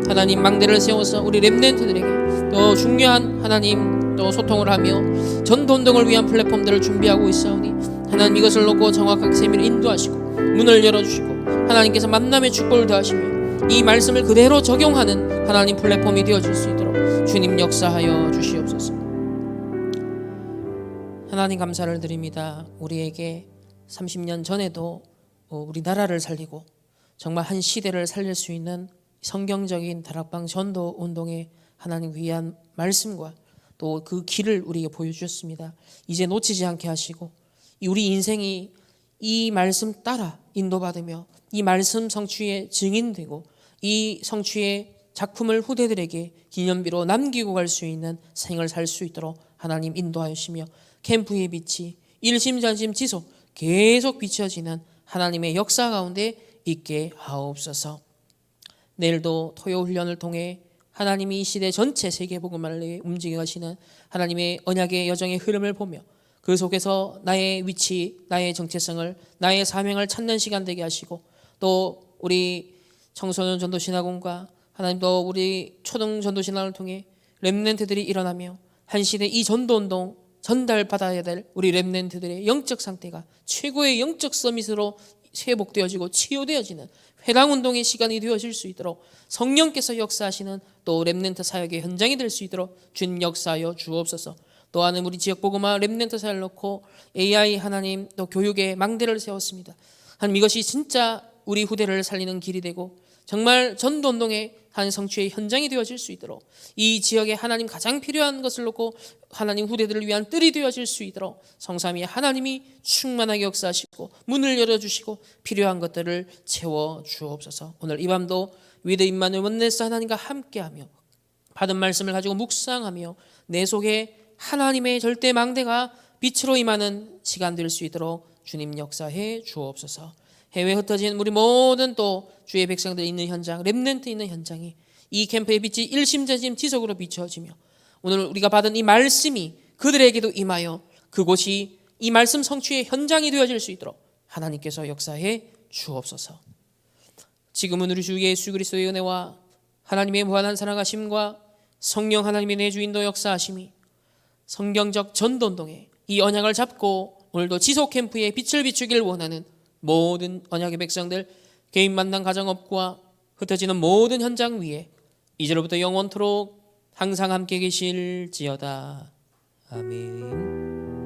[SPEAKER 1] 하나님 망대를 세워서 우리 렘넌트들에게 또 중요한 하나님 또 소통을 하며 전도운동을 위한 플랫폼들을 준비하고 있사오니 하나님 이것을 놓고 정확하게 세미를 인도하시고 문을 열어주시고 하나님께서 만남의 축복을 더하시며 이 말씀을 그대로 적용하는 하나님 플랫폼이 되어줄 수 있도록 주님 역사하여 주시옵소서. 하나님 감사를 드립니다. 우리에게 30년 전에도 우리나라를 살리고 정말 한 시대를 살릴 수 있는 성경적인 다락방 전도 운동의 하나님 귀한 말씀과 또 그 길을 우리에게 보여주셨습니다. 이제 놓치지 않게 하시고 우리 인생이 이 말씀 따라 인도받으며 이 말씀 성취에 증인되고 이 성취의 작품을 후대들에게 기념비로 남기고 갈 수 있는 생을 살 수 있도록 하나님 인도하시며 캠프의 빛이 일심전심 지속 계속 비춰지는 하나님의 역사 가운데 있게 하옵소서. 내일도 토요 훈련을 통해 하나님이 이 시대 전체 세계복음화를 움직여 가시는 하나님의 언약의 여정의 흐름을 보며 그 속에서 나의 위치, 나의 정체성을, 나의 사명을 찾는 시간 되게 하시고 또 우리 청소년 전도신학원과 하나님도 우리 초등 전도신학을 통해 렘넌트들이 일어나며 한 시대 이 전도운동 전달받아야 될 우리 렘넌트들의 영적 상태가 최고의 영적 서밋으로 회복되어지고 치유되어지는 회당운동의 시간이 되어질 수 있도록 성령께서 역사하시는 또 렘넌트 사역의 현장이 될 수 있도록 주님 역사하여 주옵소서. 또한 우리 지역복음화 렘넌트 사역을 놓고 AI 하나님 또 교육의 망대를 세웠습니다. 하나님 이것이 진짜 우리 후대를 살리는 길이 되고 정말 전도운동의 한 성취의 현장이 되어질 수 있도록 이 지역에 하나님 가장 필요한 것을 놓고 하나님 후대들을 위한 뜰이 되어질 수 있도록 성삼위 하나님이 충만하게 역사하시고 문을 열어주시고 필요한 것들을 채워 주옵소서. 오늘 이 밤도 위대 임마누엘 원네스 하나님과 함께하며 받은 말씀을 가지고 묵상하며 내 속에 하나님의 절대 망대가 빛으로 임하는 시간 될 수 있도록 주님 역사해 주옵소서. 해외 흩어진 우리 모든 또 주의 백성들 있는 현장, 렘넌트 있는 현장이 이 캠프의 빛이 일심전심 지속으로 비춰지며 오늘 우리가 받은 이 말씀이 그들에게도 임하여 그곳이 이 말씀 성취의 현장이 되어질 수 있도록 하나님께서 역사해 주옵소서. 지금은 우리 주 예수 그리스도의 은혜와 하나님의 무한한 사랑하심과 성령 하나님의 내주인도 역사하심이 성경적 전도운동에 이 언약을 잡고 오늘도 지속 캠프에 빛을 비추길 원하는 모든 언약의 백성들, 개인 만남 가정업과 흩어지는 모든 현장 위에 이제로부터 영원토록 항상 함께 계실지어다. 아멘.